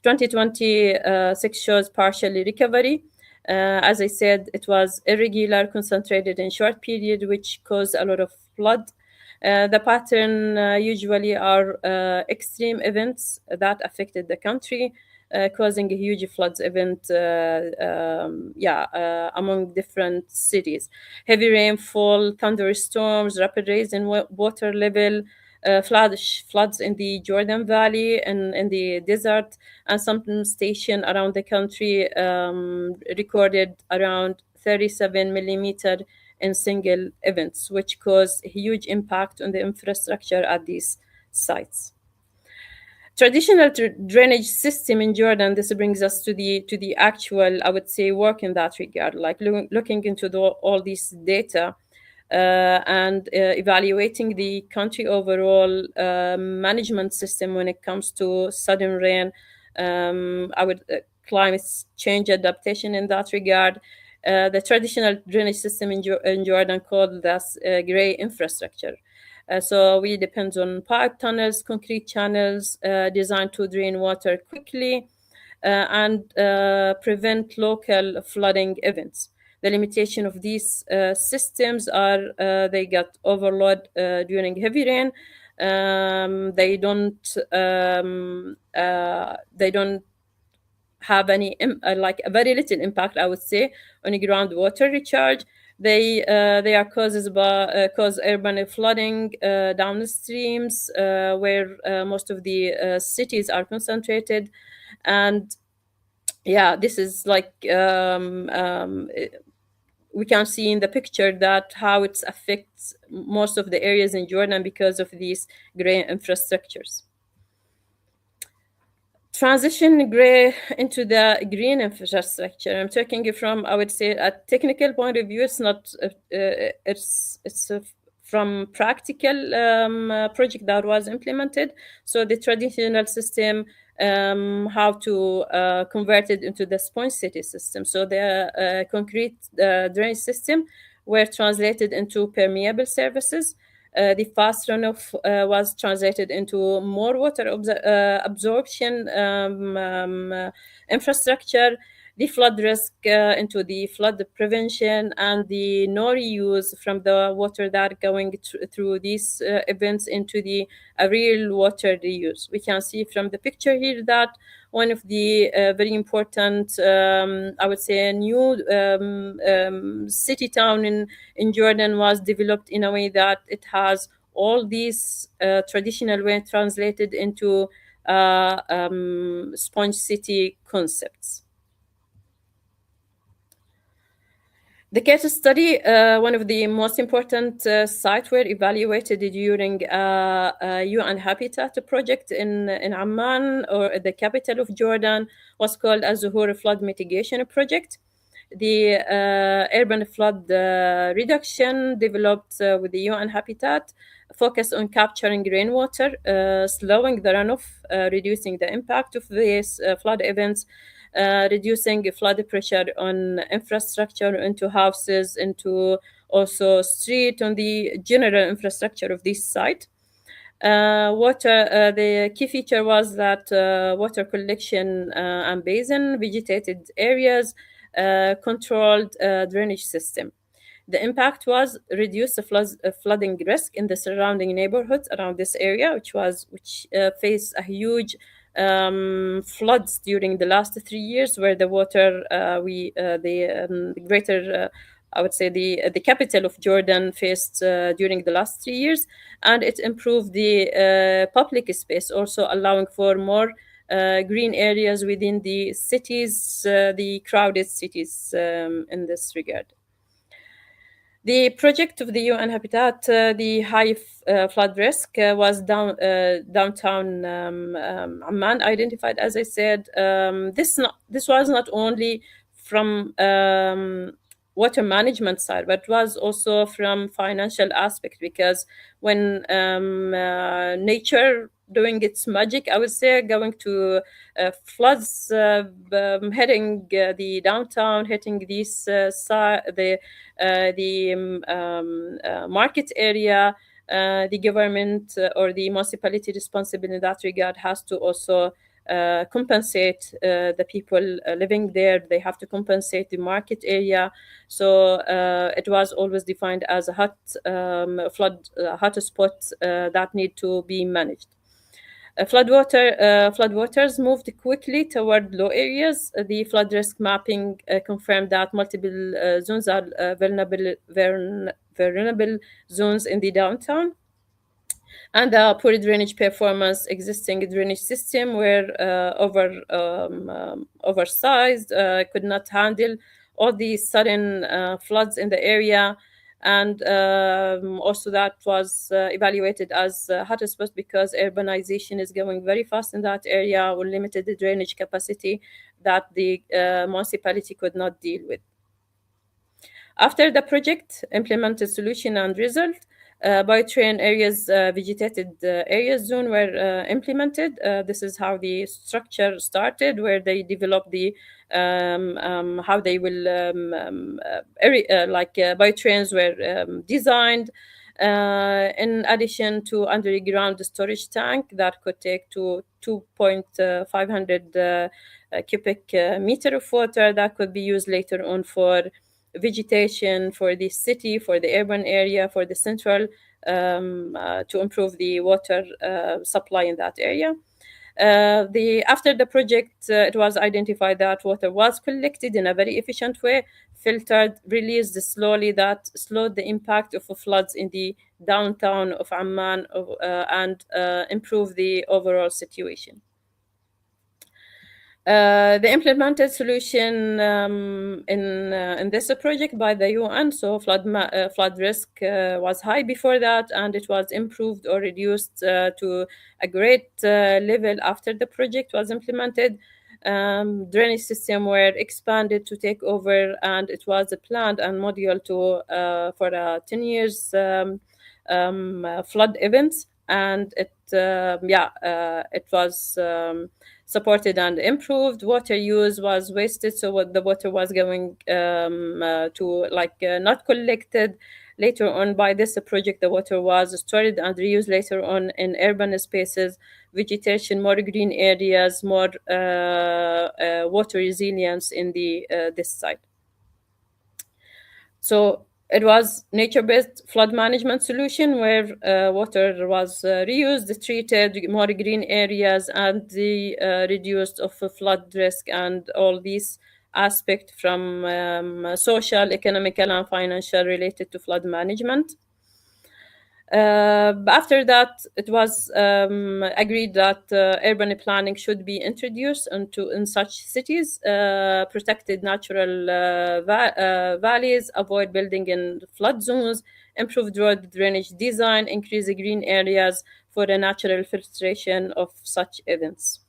2026 shows partially recovery. As I said, it was irregular, concentrated in short period, which caused a lot of flood. The pattern usually are extreme events that affected the country, causing a huge floods event among different cities. Heavy rainfall, thunderstorms, rapid rise in water level, floods in the Jordan Valley and in the desert, and some station around the country recorded around 37 millimeter in single events, which caused huge impact on the infrastructure at these sites. Traditional drainage system in Jordan. This brings us to the actual, I would say, work in that regard, like looking into all these data and evaluating the country overall management system when it comes to sudden rain. I would climate change adaptation in that regard. The traditional drainage system in Jordan called as gray infrastructure. So we depend on pipe tunnels, concrete channels designed to drain water quickly and prevent local flooding events. The limitation of these systems are they get overload during heavy rain. They don't have any like a very little impact, I would say, on groundwater recharge. They are cause urban flooding downstreams where most of the cities are concentrated, and yeah, this is like we can see in the picture that how it affects most of the areas in Jordan because of these gray infrastructures. Transition gray into the green infrastructure. I'm talking from, I would say, a technical point of view. It's not. It's from practical project that was implemented. So the traditional system, how to convert it into the sponge city system. So the concrete drainage system were translated into permeable surfaces. The fast runoff was translated into more water absorption infrastructure, the flood risk into the flood prevention, and the no reuse from the water that going through these events into the real water reuse. We can see from the picture here that one of the very important, I would say, a new city town in Jordan was developed in a way that it has all these traditional way translated into sponge city concepts. The case study, one of the most important sites were evaluated during UN Habitat project in Amman, or the capital of Jordan, was called as Zuhur Flood Mitigation Project. The urban flood reduction developed with the UN Habitat focused on capturing rainwater, slowing the runoff, reducing the impact of these flood events, reducing flood pressure on infrastructure, into houses, into also street, on the general infrastructure of this site. The key feature was that water collection and basin, vegetated areas, controlled drainage system. The impact was reduce the flooding risk in the surrounding neighborhoods around this area, which faced a huge floods during the last 3 years, where the water, the greater, I would say, the capital of Jordan faced during the last 3 years, and it improved the public space, also allowing for more green areas within the cities, the crowded cities in this regard. The project of the UN Habitat, the high flood risk was downtown Amman identified, as I said. This was not only from water management side, but was also from financial aspect, because when nature doing its magic, I would say, going to floods hitting the downtown, hitting these the market area, the government or the municipality responsible in that regard has to also compensate the people living there. They have to compensate the market area. So it was always defined as a hotspot that need to be managed. Floodwaters moved quickly toward low areas. The flood risk mapping confirmed that multiple zones are vulnerable zones in the downtown. And the poor drainage performance. Existing drainage system were oversized, could not handle all the sudden floods in the area, and also that was evaluated as a hotspot because urbanization is going very fast in that area with limited drainage capacity that the municipality could not deal with. After the project implemented solution and result, by train areas, vegetated areas zone were implemented. This is how the structure started, where they developed the how they will by trains were designed. In addition to underground storage tank that could take to 2,500 cubic meter of water that could be used later on for vegetation, for the city, for the urban area, for the central, to improve the water supply in that area. After the project, it was identified that water was collected in a very efficient way, filtered, released slowly, that slowed the impact of floods in the downtown of Amman, and improved the overall situation. The implemented solution in this project by the UN, so flood risk was high before that, and it was improved or reduced to a great level after the project was implemented. Drainage system were expanded to take over, and it was planned and module to for 10 years flood events, and it was supported and improved. Water use was wasted, so what the water was going to not collected. Later on, by this project, the water was stored and reused later on in urban spaces, vegetation, more green areas, more water resilience in the this site. So it was nature-based flood management solution where water was reused, treated, more green areas, and the reduced of flood risk and all these aspects from social, economical, and financial related to flood management. After that, it was agreed that urban planning should be introduced in such cities, protected natural valleys, avoid building in flood zones, improved road drainage design, increase the green areas for the natural filtration of such events.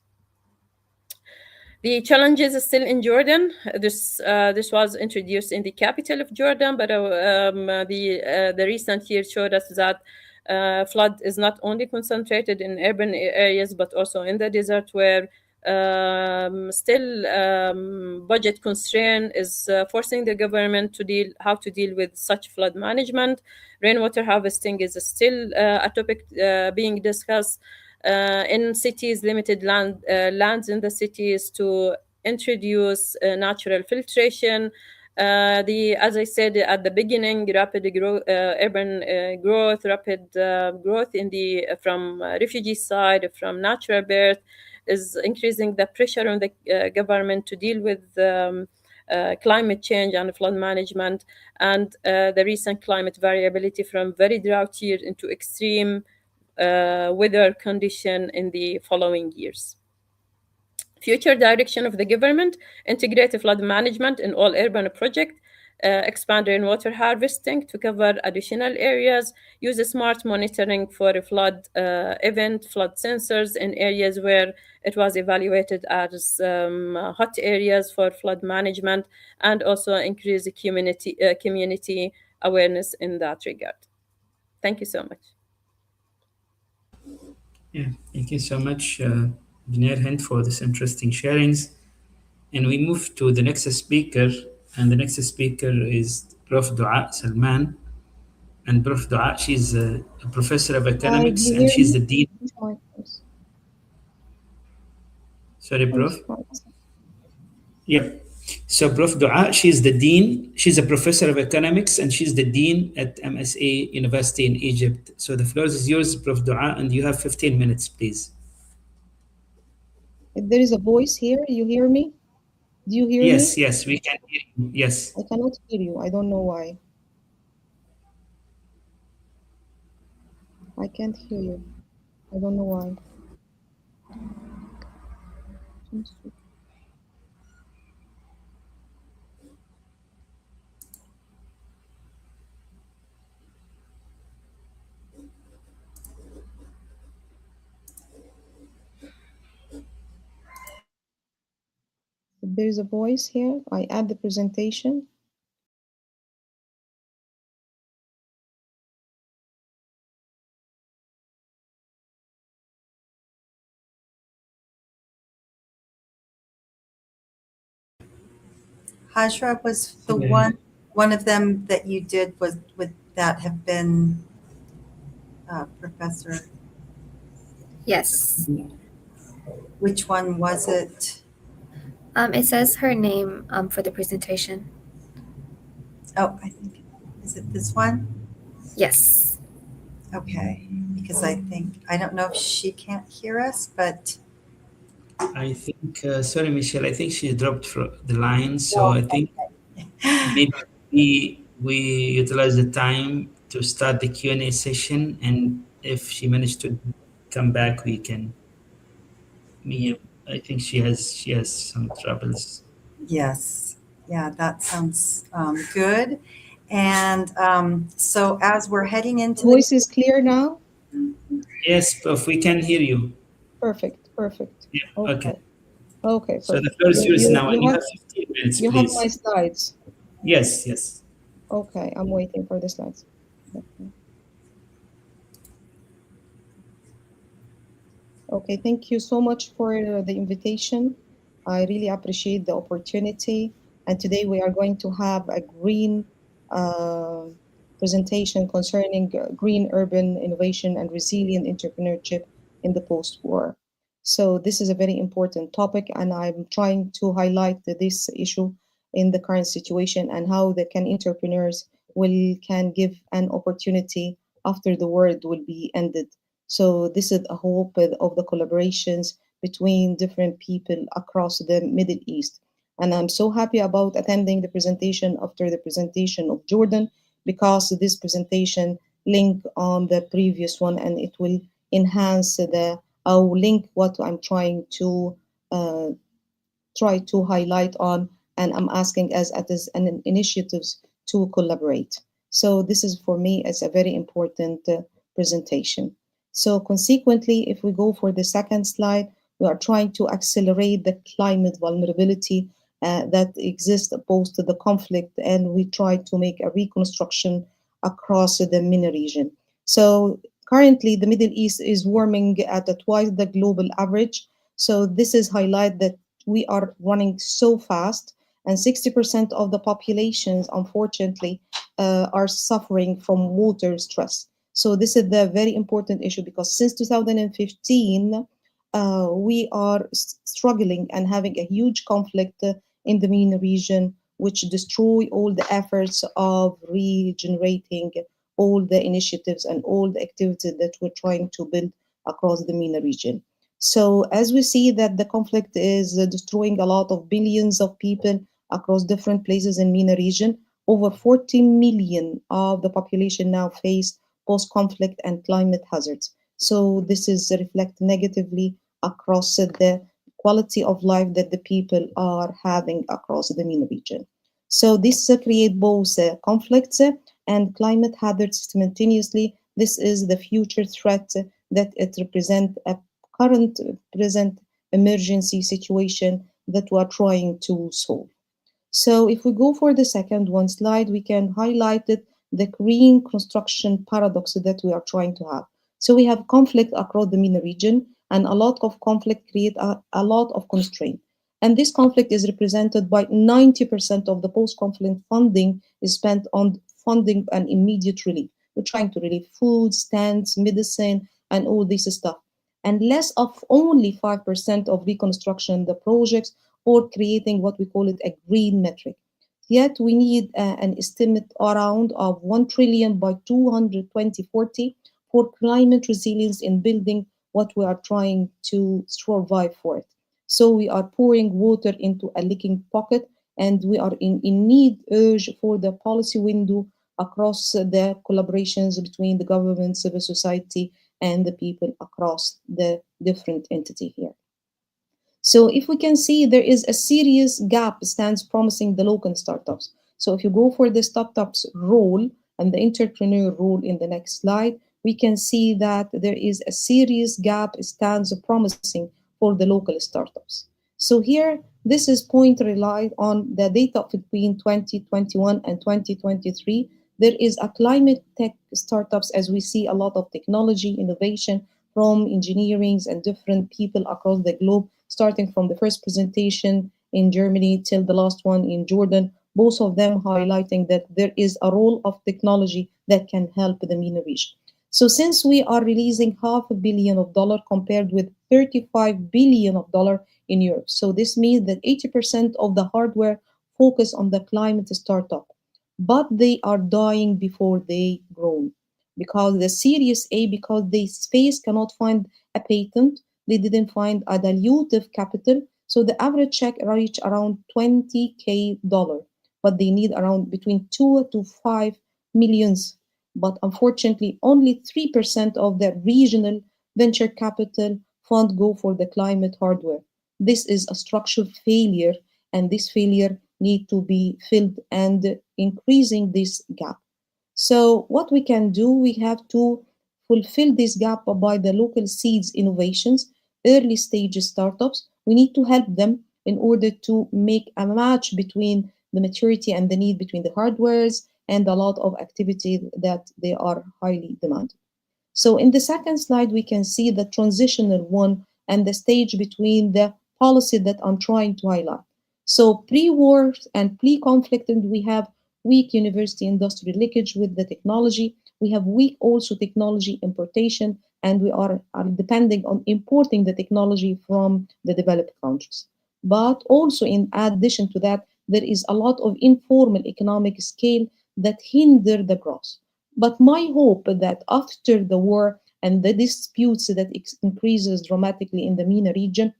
The challenges is still in Jordan. This was introduced in the capital of Jordan, but the recent years showed us that flood is not only concentrated in urban areas, but also in the desert, where still budget constraint is forcing the government to how to deal with such flood management. Rainwater harvesting is still a topic being discussed. In cities, limited lands in the cities to introduce natural filtration. As I said at the beginning, rapid urban growth, rapid growth in the from refugee side, from natural birth, is increasing the pressure on the government to deal with climate change and flood management, and the recent climate variability from very drought year into extreme weather condition in the following years. Future direction of the government: integrate flood management in all urban projects, expand rainwater harvesting to cover additional areas, use smart monitoring for flood event, flood sensors in areas where it was evaluated as hot areas for flood management, and also increase the community awareness in that regard. Thank you so much. Yeah, thank you so much, Engineer Hind, for this interesting sharings. And we move to the next speaker, and the next speaker is Prof. Dua Salman. And Prof. Dua, she's a professor of Hi, do economics, you and hear she's me? the dean. Sorry, Prof. Yeah. So Prof. Dua, she's the dean. She's a professor of economics, and she's the dean at MSA University in Egypt. So the floor is yours, Prof. Dua, and you have 15 minutes, please. If there is a voice here, you hear me? Do you hear me? Yes, we can hear you. Yes. I cannot hear you. I don't know why. I can't hear you. I don't know why. If there's a voice here, I add the presentation. Hajra, was the Yeah. one of them that you did, was would that have been Professor? Yes. Which one was it? It says her name for the presentation. Oh, I think, is it this one? Yes. Okay, because I think, I don't know if she can't hear us, but I think, sorry, Michelle, I think she dropped the line. So no. I think maybe we utilize the time to start the Q&A session. And if she managed to come back, we can, me, I think she has some troubles. Yes, yeah, that sounds good. And so as we're heading into the, Voice is clear now? Yes, if we can hear you. Perfect, perfect. Yeah, okay. Okay, okay, So the perfect. floor is You, yours you, now, and you you have have 15 minutes, you have my please. slides. Yes, yes. Okay, I'm waiting for the slides. Okay. Okay, thank you so much for the invitation. I really appreciate the opportunity. And today we are going to have a green uh, presentation concerning green urban innovation and resilient entrepreneurship in the post-war. So this is a very important topic, and I'm trying to highlight this issue in the current situation and how the can entrepreneurs will can give an opportunity after the world will be ended. So this is a hope of the collaborations between different people across the Middle East. And I'm so happy about attending the presentation after the presentation of Jordan, because this presentation link on the previous one, and it will enhance the I'll link what I'm uh, try to highlight on, and I'm asking as an initiatives to collaborate. So this is for me as a very important presentation. So consequently, if we go for the second slide, we are trying to accelerate the climate vulnerability that exists post the conflict, and we try to make a reconstruction across the MENA region. So currently, the Middle East is warming at a twice the global average. So this is highlight that we are running so fast, and 60% of the populations, unfortunately, are suffering from water stress. So this is the very important issue, because since 2015, we are struggling and having a huge conflict in the MENA region, which destroy all the efforts of regenerating all the initiatives and all the activities that we're trying to build across the MENA region. So as we see that the conflict is destroying a lot of billions of people across different places in MENA region, over 40 million of the population now face post-conflict and climate hazards. So this is reflect negatively across the quality of life that the people are having across the MENA region. So this create both conflicts and climate hazards simultaneously. This is the future threat that it represents, a current present emergency situation that we are trying to solve. So if we go for the second one slide, we can highlight it, the green construction paradox that we are trying to have. So we have conflict across the MENA region, and a lot of conflict create a lot of constraint. And this conflict is represented by 90% of the post-conflict funding is spent on funding and immediate relief. We're trying to relieve food, stands, medicine, and all this stuff. And less of only 5% of reconstruction the projects, or creating what we call it a green metric. Yet we need an estimate around of 1 trillion by 2040 for climate resilience in building what we are trying to survive for it. So we are pouring water into a leaking pocket, and we are in need urge for the policy window across the collaborations between the government, civil society, and the people across the different entity here. So if we can see, there is a serious gap stands promising the local startups. So if you go for the startups role and the entrepreneur role in the next slide, we can see that there is a serious gap stands promising for the local startups. So here, this is point relied on the data between 2021 and 2023. There is a climate tech startups as we see a lot of technology innovation from engineering and different people across the globe, starting from the first presentation in Germany till the last one in Jordan, both of them highlighting that there is a role of technology that can help the MENA region. So since we are releasing half a billion of dollar compared with 35 billion of dollar in Europe, so this means that 80% of the hardware focus on the climate startup, but they are dying before they grow because the Series A, because the space cannot find a patent, they didn't find a dilutive capital. So the average check reach around 20K dollar, but they need around between 2 to 5 millions. But unfortunately, only 3% of the regional venture capital fund go for the climate hardware. This is a structural failure, and this failure need to be filled and increasing this gap. So what we can do, we have to fulfill this gap by the local seeds innovations, early stage startups. We need to help them in order to make a match between the maturity and the need between the hardwares and a lot of activity that they are highly demanded. So in the second slide, we can see the transitional one and the stage between the policy that I'm trying to highlight. So pre-war and pre-conflict, and we have weak university industry linkage with the technology. We have weak also technology importation, and we are depending on importing the technology from the developed countries. But also in addition to that, there is a lot of informal economic scale that hinder the growth. But my hope that after the war and the disputes that increases dramatically in the MENA region,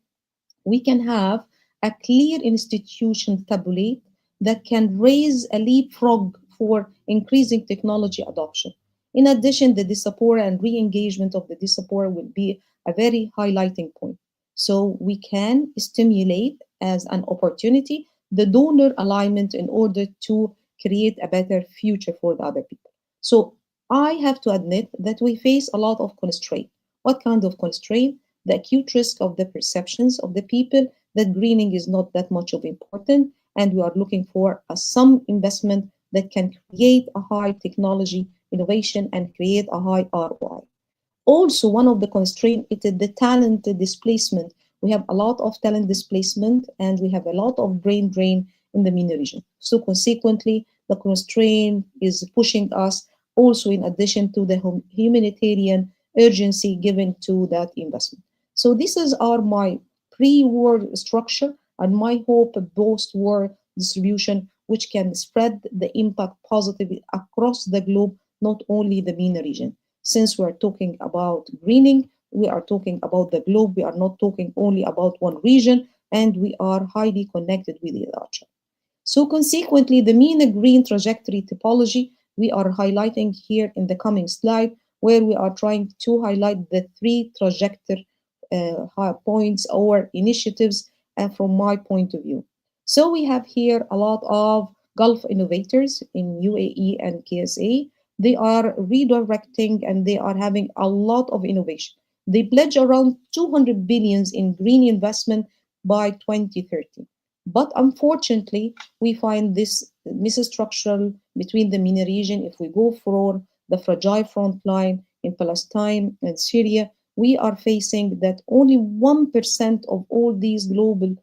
we can have a clear institution tabulate that can raise a leapfrog for increasing technology adoption. In addition, the diaspora and re-engagement of the diaspora will be a very highlighting point. So we can stimulate as an opportunity the donor alignment in order to create a better future for the other people. So I have to admit that we face a lot of constraint. What kind of constraint? The acute risk of the perceptions of the people that greening is not that much of important, and we are looking for some investment that can create a high technology innovation and create a high ROI. Also, one of the constraints is the talent displacement. We have a lot of talent displacement and we have a lot of brain drain in the MENA region. So consequently, the constraint is pushing us also in addition to the humanitarian urgency given to that investment. So this is our my pre-war structure and my hope post-war distribution, which can spread the impact positively across the globe, not only the MENA region. Since we're talking about greening, we are talking about the globe. We are not talking only about one region, and we are highly connected with each other. So consequently, the MENA green trajectory typology we are highlighting here in the coming slide, where we are trying to highlight the three trajectory points or initiatives from my point of view. So we have here a lot of Gulf innovators in UAE and KSA. They are redirecting and they are having a lot of innovation. They pledge around 200 billions in green investment by 2030. But unfortunately, we find this misstructural between the MENA region. If we go for the fragile front line in Palestine and Syria, we are facing that only 1% of all these global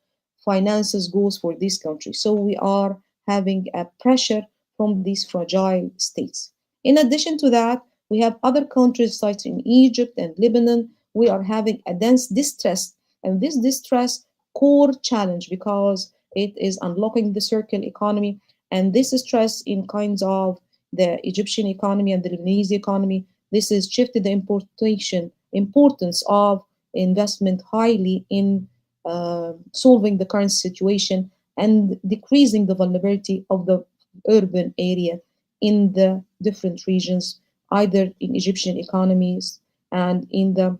finances goes for this country. So we are having a pressure from these fragile states. In addition to that, we have other countries such in Egypt and Lebanon. We are having a dense distress, and this distress core challenge because it is unlocking the circle economy, and this stress in kinds of the Egyptian economy and the Lebanese economy. This has shifted the importation importance of investment highly in solving the current situation and decreasing the vulnerability of the urban area in the different regions, either in Egyptian economies and in the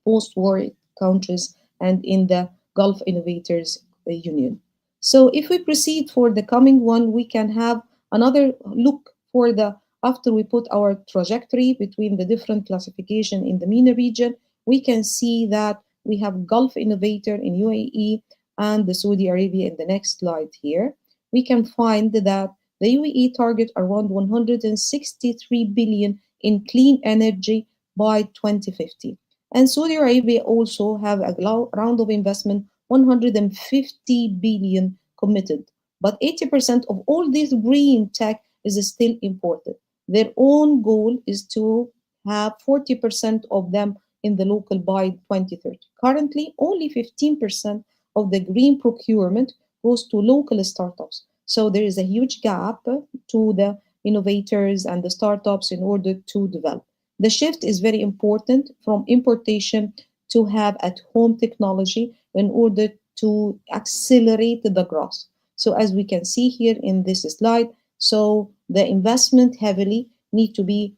post-war countries and in the Gulf Innovators Union. So if we proceed for the coming one, we can have another look for the after we put our trajectory between the different classification in the MENA region, we can see that we have Gulf Innovator in UAE and the Saudi Arabia in the next slide here. We can find that the UAE target around 163 billion in clean energy by 2050. And Saudi Arabia also have a round of investment, 150 billion committed. But 80% of all this green tech is still imported. Their own goal is to have 40% of them in the local by 2030. Currently, only 15% of the green procurement goes to local startups. So there is a huge gap to the innovators and the startups in order to develop. The shift is very important from importation to have at home technology in order to accelerate the growth. So as we can see here in this slide, so the investment heavily need to be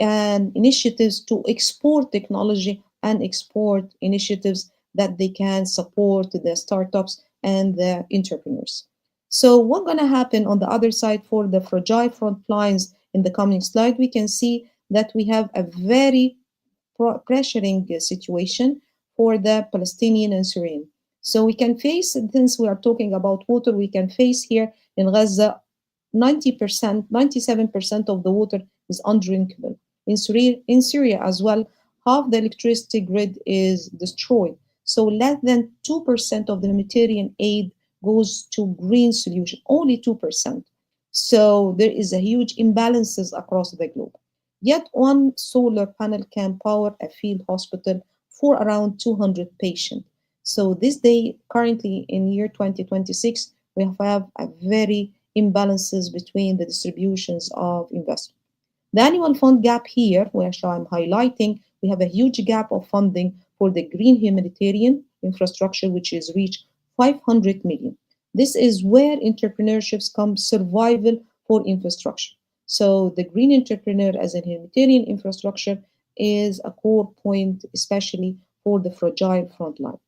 and initiatives to export technology and export initiatives that they can support the startups and the entrepreneurs. So what's going to happen on the other side for the fragile front lines in the coming slide, we can see that we have a very pressuring situation for the Palestinian and Syrian. So we can face, since we are talking about water, we can face here in Gaza 90%, 97% of the water is undrinkable. In Syria as well, half the electricity grid is destroyed. So less than 2% of the humanitarian aid goes to green solution, only 2%. So there is a huge imbalances across the globe. Yet one solar panel can power a field hospital for around 200 patients. So this day, currently in year 2026, we have a very imbalances between the distributions of investment. The annual fund gap here, which I'm highlighting, we have a huge gap of funding for the green humanitarian infrastructure, which is reached 500 million. This is where entrepreneurships come survival for infrastructure. So the green entrepreneur as a humanitarian infrastructure is a core point, especially for the fragile frontline.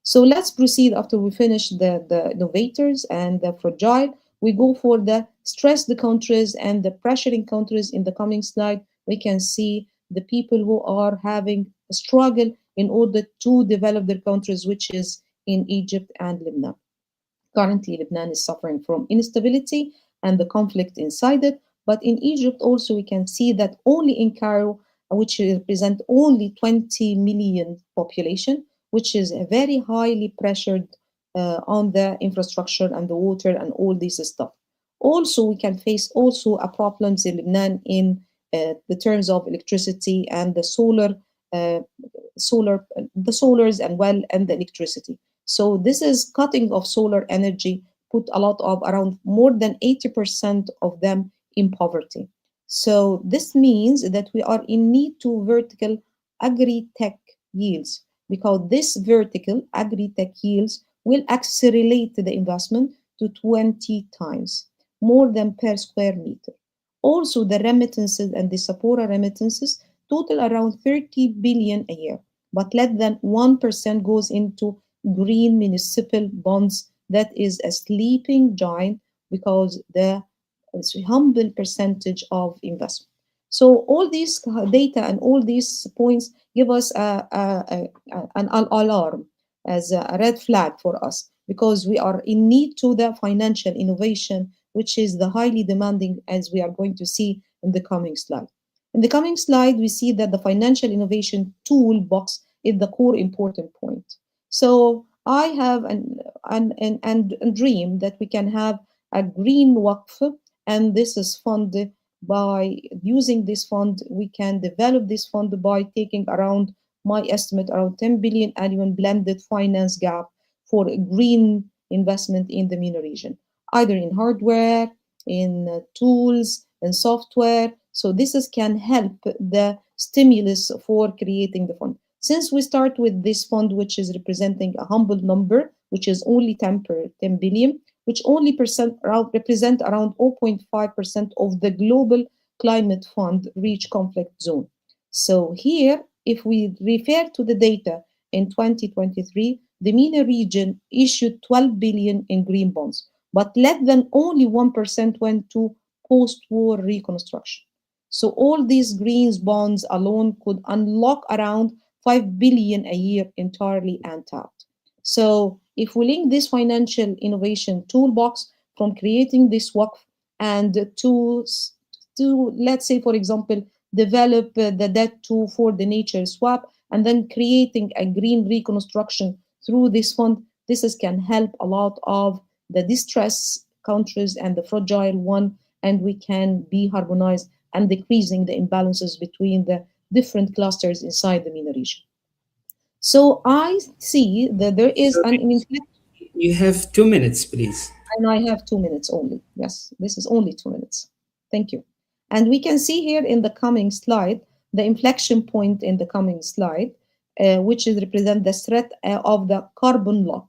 So let's proceed after we finish the innovators and the fragile. We go for the stressed countries and the pressuring countries in the coming slide. We can see the people who are having a struggle in order to develop their countries, which is in Egypt and Lebanon. Currently, Lebanon is suffering from instability and the conflict inside it. But in Egypt also, we can see that only in Cairo, which represent only 20 million population, which is a very highly pressured on the infrastructure and the water and all this stuff. Also, we can face also a problems in Lebanon in the terms of electricity and the uh, the solars and well and the electricity. So this is cutting of solar energy put a lot of around more than 80% of them in poverty. So this means that we are in need to vertical agri-tech yields because this vertical agri-tech yields will accelerate the investment to 20 times more than per square meter. Also, the remittances and the support remittances total around 30 billion a year, but less than 1% goes into green municipal bonds. That is a sleeping giant because the it's a humble percentage of investment. So all these data and all these points give us an alarm as a red flag for us because we are in need to the financial innovation, which is the highly demanding as we are going to see in the coming slide. In the coming slide, we see that the financial innovation toolbox is the core important point. So I have an dream that we can have a green waqf, and this is funded by using this fund. We can develop this fund by taking around my estimate around 10 billion annual blended finance gap for green investment in the MENA region, either in hardware, in tools, in software. So can help the stimulus for creating the fund. Since we start with this fund, which is representing a humble number, which is only 10 billion, which only represent around 0.5% of the global climate fund reach conflict zone. So here, if we refer to the data in 2023, the MENA region issued 12 billion in green bonds, but less than only 1% went to post-war reconstruction. So all these green bonds alone could unlock around 5 billion a year entirely untapped. So if we link this financial innovation toolbox from creating this WACF and to let's say, for example, develop the debt to for the nature swap and then creating a green reconstruction through this fund, can help a lot of the distressed countries and the fragile one, and we can be harmonized and decreasing the imbalances between the different clusters inside the MENA region. So I see that there is So an inflection. you have 2 minutes, please. And I have 2 minutes only. Yes, this is only 2 minutes. Thank you. And we can see here in the coming slide, the inflection point in the coming slide, which is represent the threat of the carbon lock.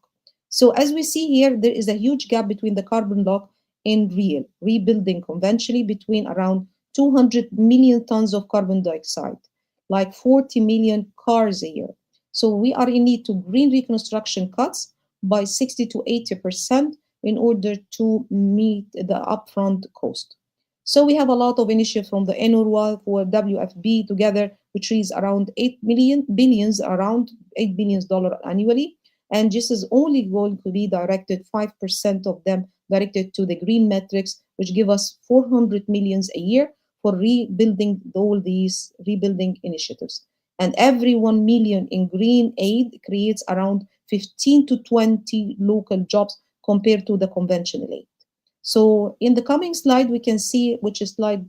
So as we see here, there is a huge gap between the carbon lock in rebuilding conventionally between around 200 million tons of carbon dioxide, like 40 million cars a year. So we are in need to green reconstruction cuts by 60 to 80% in order to meet the upfront cost. So we have a lot of initiatives from the NORWA for WFB together, which is around 8 million billions, around $8 billion annually. And this is only going to be directed 5% of them directed to the green metrics, which give us 400 millions a year for rebuilding all these rebuilding initiatives. And every 1 million in green aid creates around 15 to 20 local jobs compared to the conventional aid. So in the coming slide, we can see which slide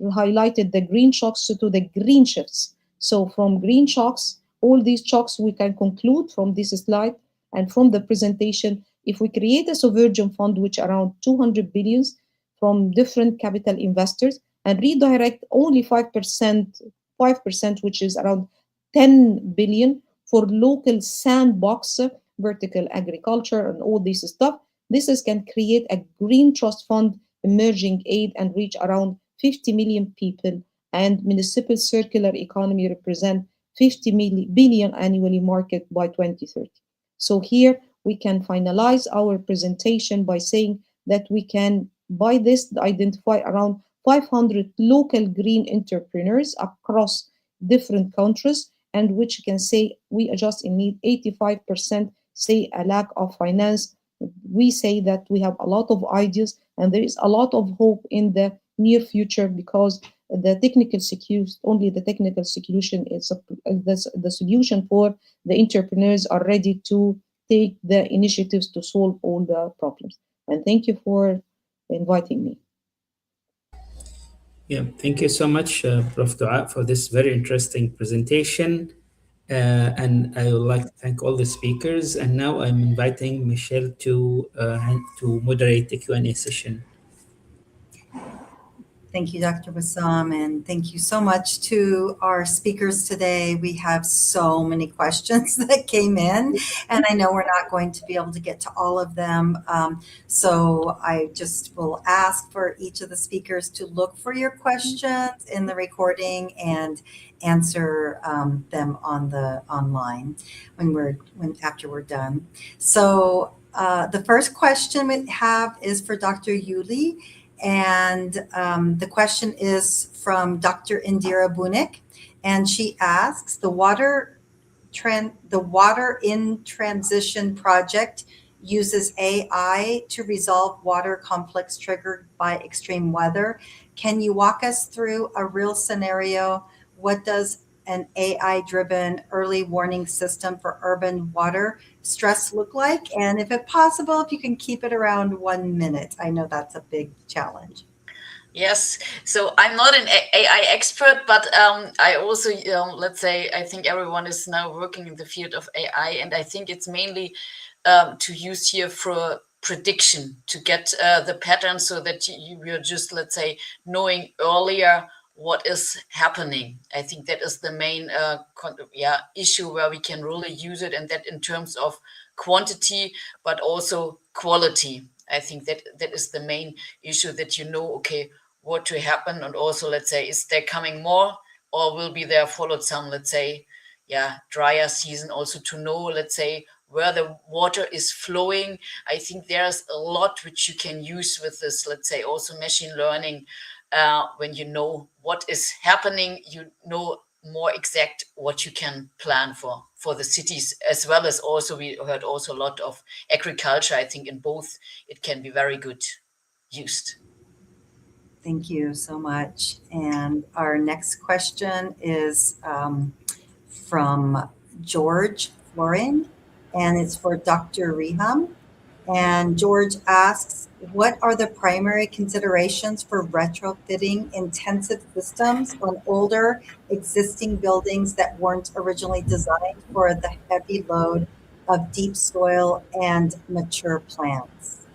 highlighted the green shocks to the green shifts. So from green shocks, all these shocks we can conclude from this slide and from the presentation, if we create a sovereign fund which around 200 billions from different capital investors and redirect only 5%, which is around 10 billion for local sandbox, vertical agriculture and all this stuff, can create a green trust fund, emerging aid, and reach around 50 million people, and municipal circular economy represent 50 billion annually market by 2030. So here we can finalize our presentation by saying that we can, by this, identify around 500 local green entrepreneurs across different countries, and which can say we just need 85% say a lack of finance. We say that we have a lot of ideas and there is a lot of hope in the near future because only the technical solution is the solution for the entrepreneurs are ready to take the initiatives to solve all the problems. And thank you for inviting me. Yeah, thank you so much, Prof. Dua, for this very interesting presentation. And I would like to thank all the speakers. And now I'm inviting Michelle to moderate the Q&A session. Thank you, Dr. Bassam, and thank you so much to our speakers today. We have so many questions that came in, and I know we're not going to be able to get to all of them. So I just will ask for each of the speakers to look for your questions in the recording and answer them on the online after we're done. So the first question we have is for Dr. Yuli. And the question is from Dr. Indira Bunik, and she asks, the water in transition project uses AI to resolve water conflicts triggered by extreme weather. Can you walk us through a real scenario? What does an AI-driven early warning system for urban water stress look like? And if it's possible, if you can keep it around 1 minute. I know that's a big challenge. Yes, so I'm not an AI expert, but I also, let's say, I think everyone is now working in the field of AI, and I think it's mainly to use here for prediction, to get the pattern so that you're just, let's say, knowing earlier what is happening. I think that is the main issue where we can really use it, and that in terms of quantity, but also quality. I think that that is the main issue, that you know, okay, what to happen. And also, let's say, is there coming more, or will be there followed some, let's say, yeah, drier season, also to know, let's say, where the water is flowing. I think there's a lot which you can use with this, let's say, also machine learning. When you know what is happening, you know more exact what you can plan for the cities, as well as also we heard also a lot of agriculture. I think in both it can be very good used. Thank you so much. And our next question is from George Florin, and it's for Dr. Reham. And George asks, what are the primary considerations for retrofitting intensive systems on older existing buildings that weren't originally designed for the heavy load of deep soil and mature plants?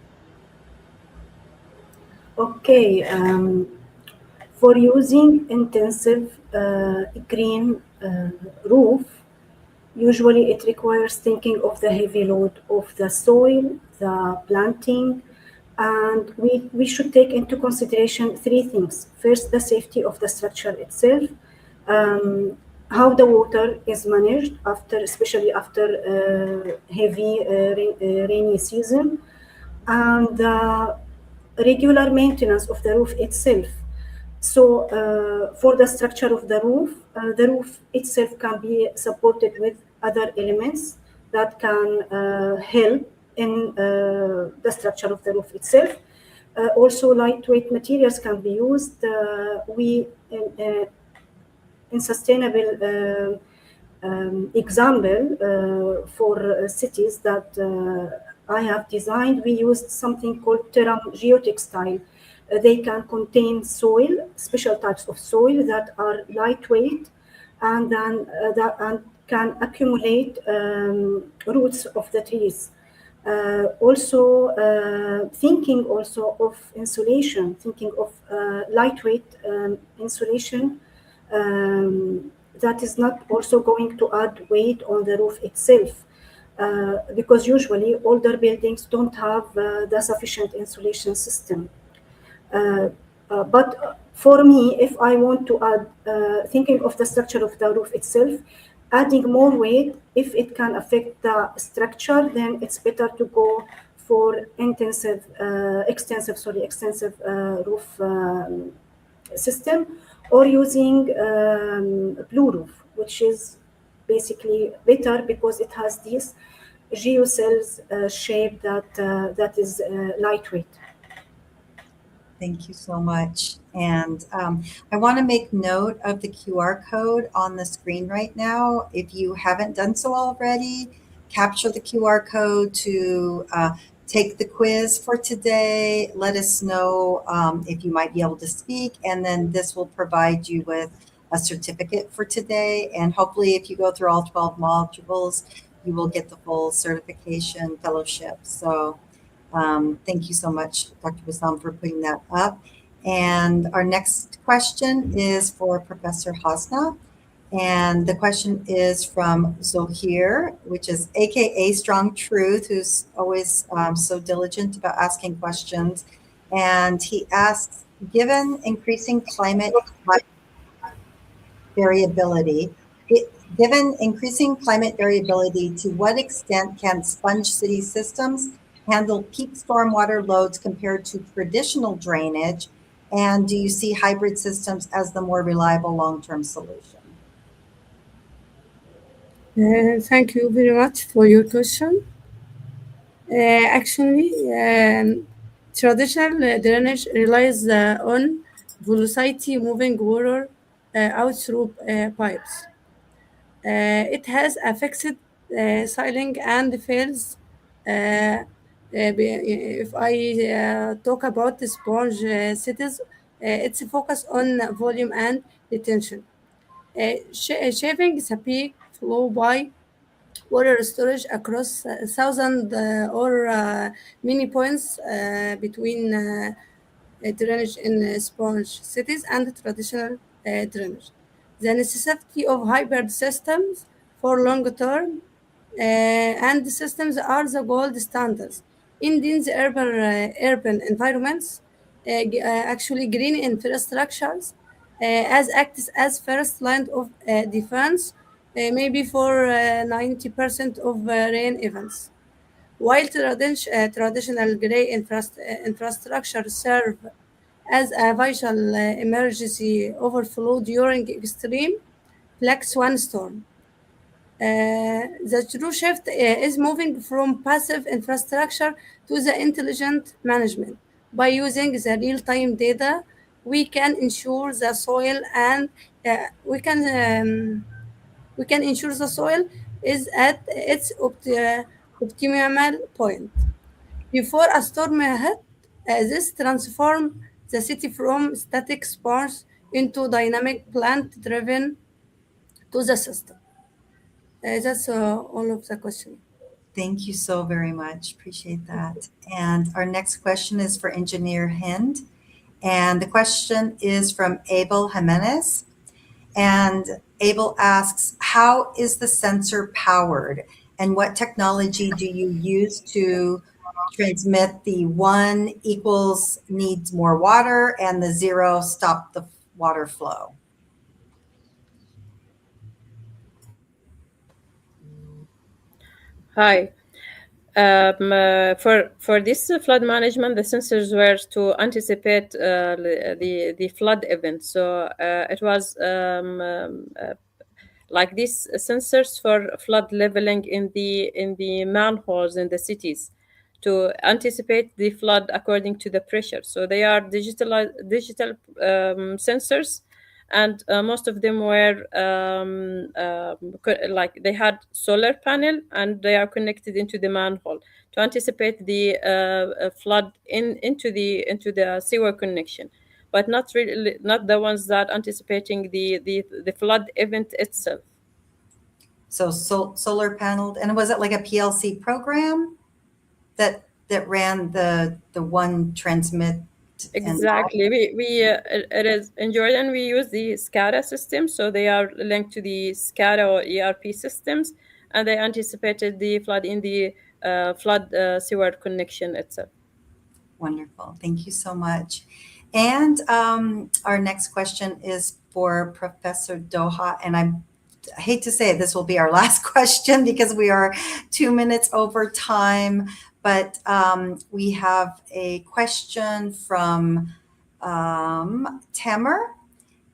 Okay, for using intensive green roof, usually it requires thinking of the heavy load of the soil, the planting, and we should take into consideration three things. First, the safety of the structure itself, um, how the water is managed after, especially after heavy rainy season, and the regular maintenance of the roof itself. So, for the structure of the roof itself can be supported with other elements that can help in the structure of the roof itself. Also, lightweight materials can be used. We in sustainable example for cities that I have designed, we used something called Teram geotextile. They can contain soil, special types of soil that are lightweight, and then and can accumulate roots of the trees. Also, thinking also of insulation, thinking of lightweight insulation that is not also going to add weight on the roof itself. Because usually older buildings don't have the sufficient insulation system. Uh, but for me, if I want to add, thinking of the structure of the roof itself, adding more weight, if it can affect the structure, then it's better to go for extensive roof system, or using blue roof, which is basically better because it has this geocells shape that is lightweight. Thank you so much. And I want to make note of the QR code on the screen right now. If you haven't done so already, capture the QR code to take the quiz for today. Let us know if you might be able to speak, and then this will provide you with a certificate for today. And hopefully, if you go through all 12 modules, you will get the full certification fellowship. So thank you so much, Dr. Bassam, for putting that up. And our next question is for Professor Hasna. And the question is from Zohir, which is AKA Strong Truth, who's always so diligent about asking questions. And he asks, given increasing climate variability, given increasing climate variability, to what extent can sponge city systems handle peak stormwater loads compared to traditional drainage? And do you see hybrid systems as the more reliable long-term solution? Thank you very much for your question. Actually, traditional drainage relies on velocity moving water out through pipes. It has a fixed ceiling and fails. If I talk about the sponge cities, it's focused on volume and retention. Shaving the peak flow by water storage across thousand or many points between drainage in sponge cities and traditional drainage. The necessity of hybrid systems for long term and the systems are the gold standards. In these urban environments, actually green infrastructures as acts as first line of defense, maybe for 90% of rain events. While traditional gray infrastructure serve as a vital emergency overflow during extreme black swan storm. The true shift is moving from passive infrastructure to the intelligent management. By using the real-time data, we can ensure the soil and uh, we can um, we can ensure the soil is at its optimal point. Before a storm hit, this transform the city from static sparse into dynamic plant-driven to the system. That's all of the question. Thank you so very much. Appreciate that. And our next question is for Engineer Hind. And the question is from Abel Jimenez. And Abel asks, how is the sensor powered? And what technology do you use to transmit the 1 equals needs more water and the 0 stop the water flow? Hi. For this flood management, the sensors were to anticipate the flood event. So it was like these sensors for flood leveling in the manholes in the cities to anticipate the flood according to the pressure. So they are digital sensors, and most of them were like they had solar panel and they are connected into the manhole to anticipate the flood into the sewer connection, but not really not the ones that anticipating the flood event itself. So solar paneled, and was it like a PLC program that ran the one transmit? Exactly. It is in Jordan. We use the SCADA system, so they are linked to the SCADA or ERP systems, and they anticipated the flood in the flood sewer connection itself. Wonderful. Thank you so much. And our next question is for Professor Doha, and I hate to say it, this will be our last question because we are 2 minutes over time, but we have a question from Tamer,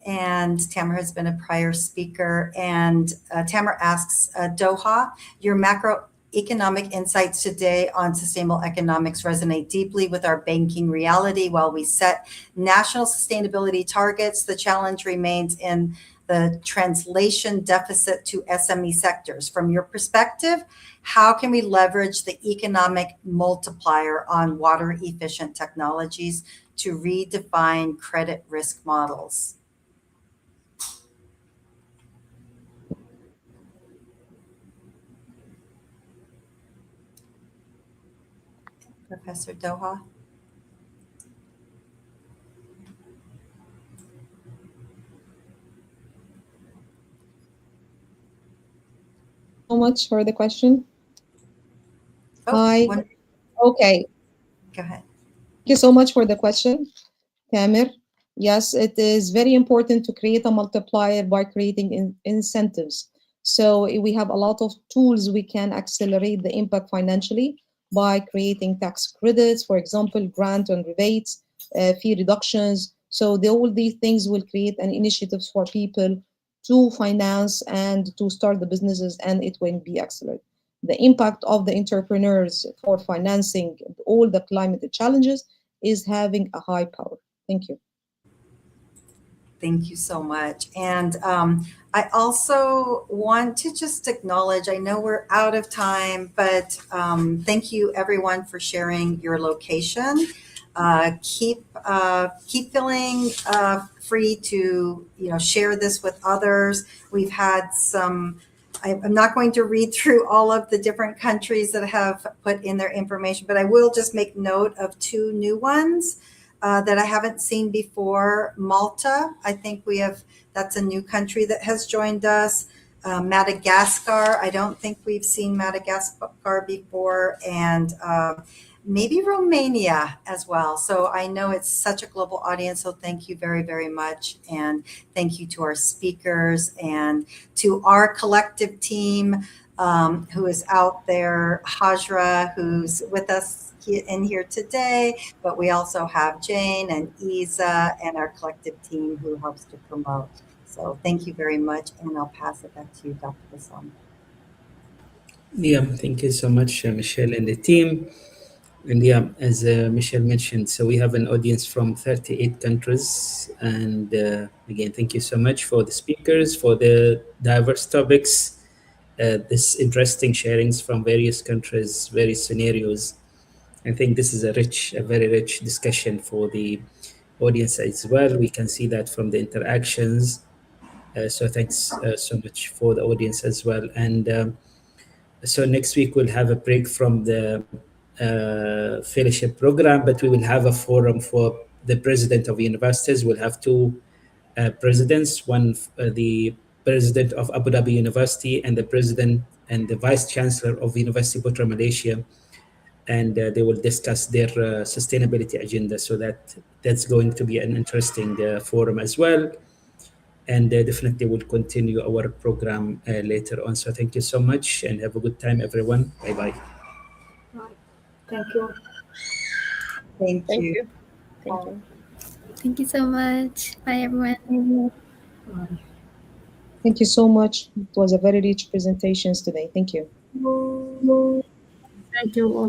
and Tamer has been a prior speaker, and Tamer asks, Doha, your macroeconomic insights today on sustainable economics resonate deeply with our banking reality. While we set national sustainability targets, the challenge remains in the translation deficit to SME sectors. From your perspective, how can we leverage the economic multiplier on water efficient technologies to redefine credit risk models? Professor Doha? So much for the question. Oh, Hi. Okay. Go ahead. Thank you so much for the question, Tamir. Yes, it is very important to create a multiplier by creating incentives. So we have a lot of tools we can accelerate the impact financially by creating tax credits, for example, grant and rebates, fee reductions. So all these things will create an initiative for people to finance and to start the businesses, and it will be accelerated. The impact of the entrepreneurs for financing all the climate challenges is having a high power. Thank you. Thank you so much. And I also want to just acknowledge, I know we're out of time, but thank you everyone for sharing your location. Keep feeling free to share this with others. We've had some, I'm not going to read through all of the different countries that have put in their information, but I will just make note of 2 new ones that I haven't seen before. Malta, I think that's a new country that has joined us. Madagascar, I don't think we've seen Madagascar before. And maybe Romania as well. So I know it's such a global audience. So thank you very, very much. And thank you to our speakers and to our collective team who is out there, Hajra, who's with us in here today, but we also have Jane and Isa and our collective team who helps to promote. So thank you very much. And I'll pass it back to you, Dr. Bassam. Yeah, thank you so much, Michelle and the team. And yeah, as Michelle mentioned, so we have an audience from 38 countries. And again, thank you so much for the speakers, for the diverse topics, this interesting sharings from various countries, various scenarios. I think this is a very rich discussion for the audience as well. We can see that from the interactions. So thanks so much for the audience as well. And so next week we'll have a break from the fellowship program, but we will have a forum for the president of universities. We'll have two presidents, the president of Abu Dhabi University and the president and the vice chancellor of the University Putra Malaysia. And they will discuss their sustainability agenda. So that's going to be an interesting forum as well. And definitely we'll continue our program later on. So thank you so much and have a good time, everyone. Bye-bye. Right. Thank you. Thank Thank you. you. Thank you. Thank you so much. Bye, everyone. Bye. Thank you so much. It was a very rich presentations today. Thank you. Thank you all.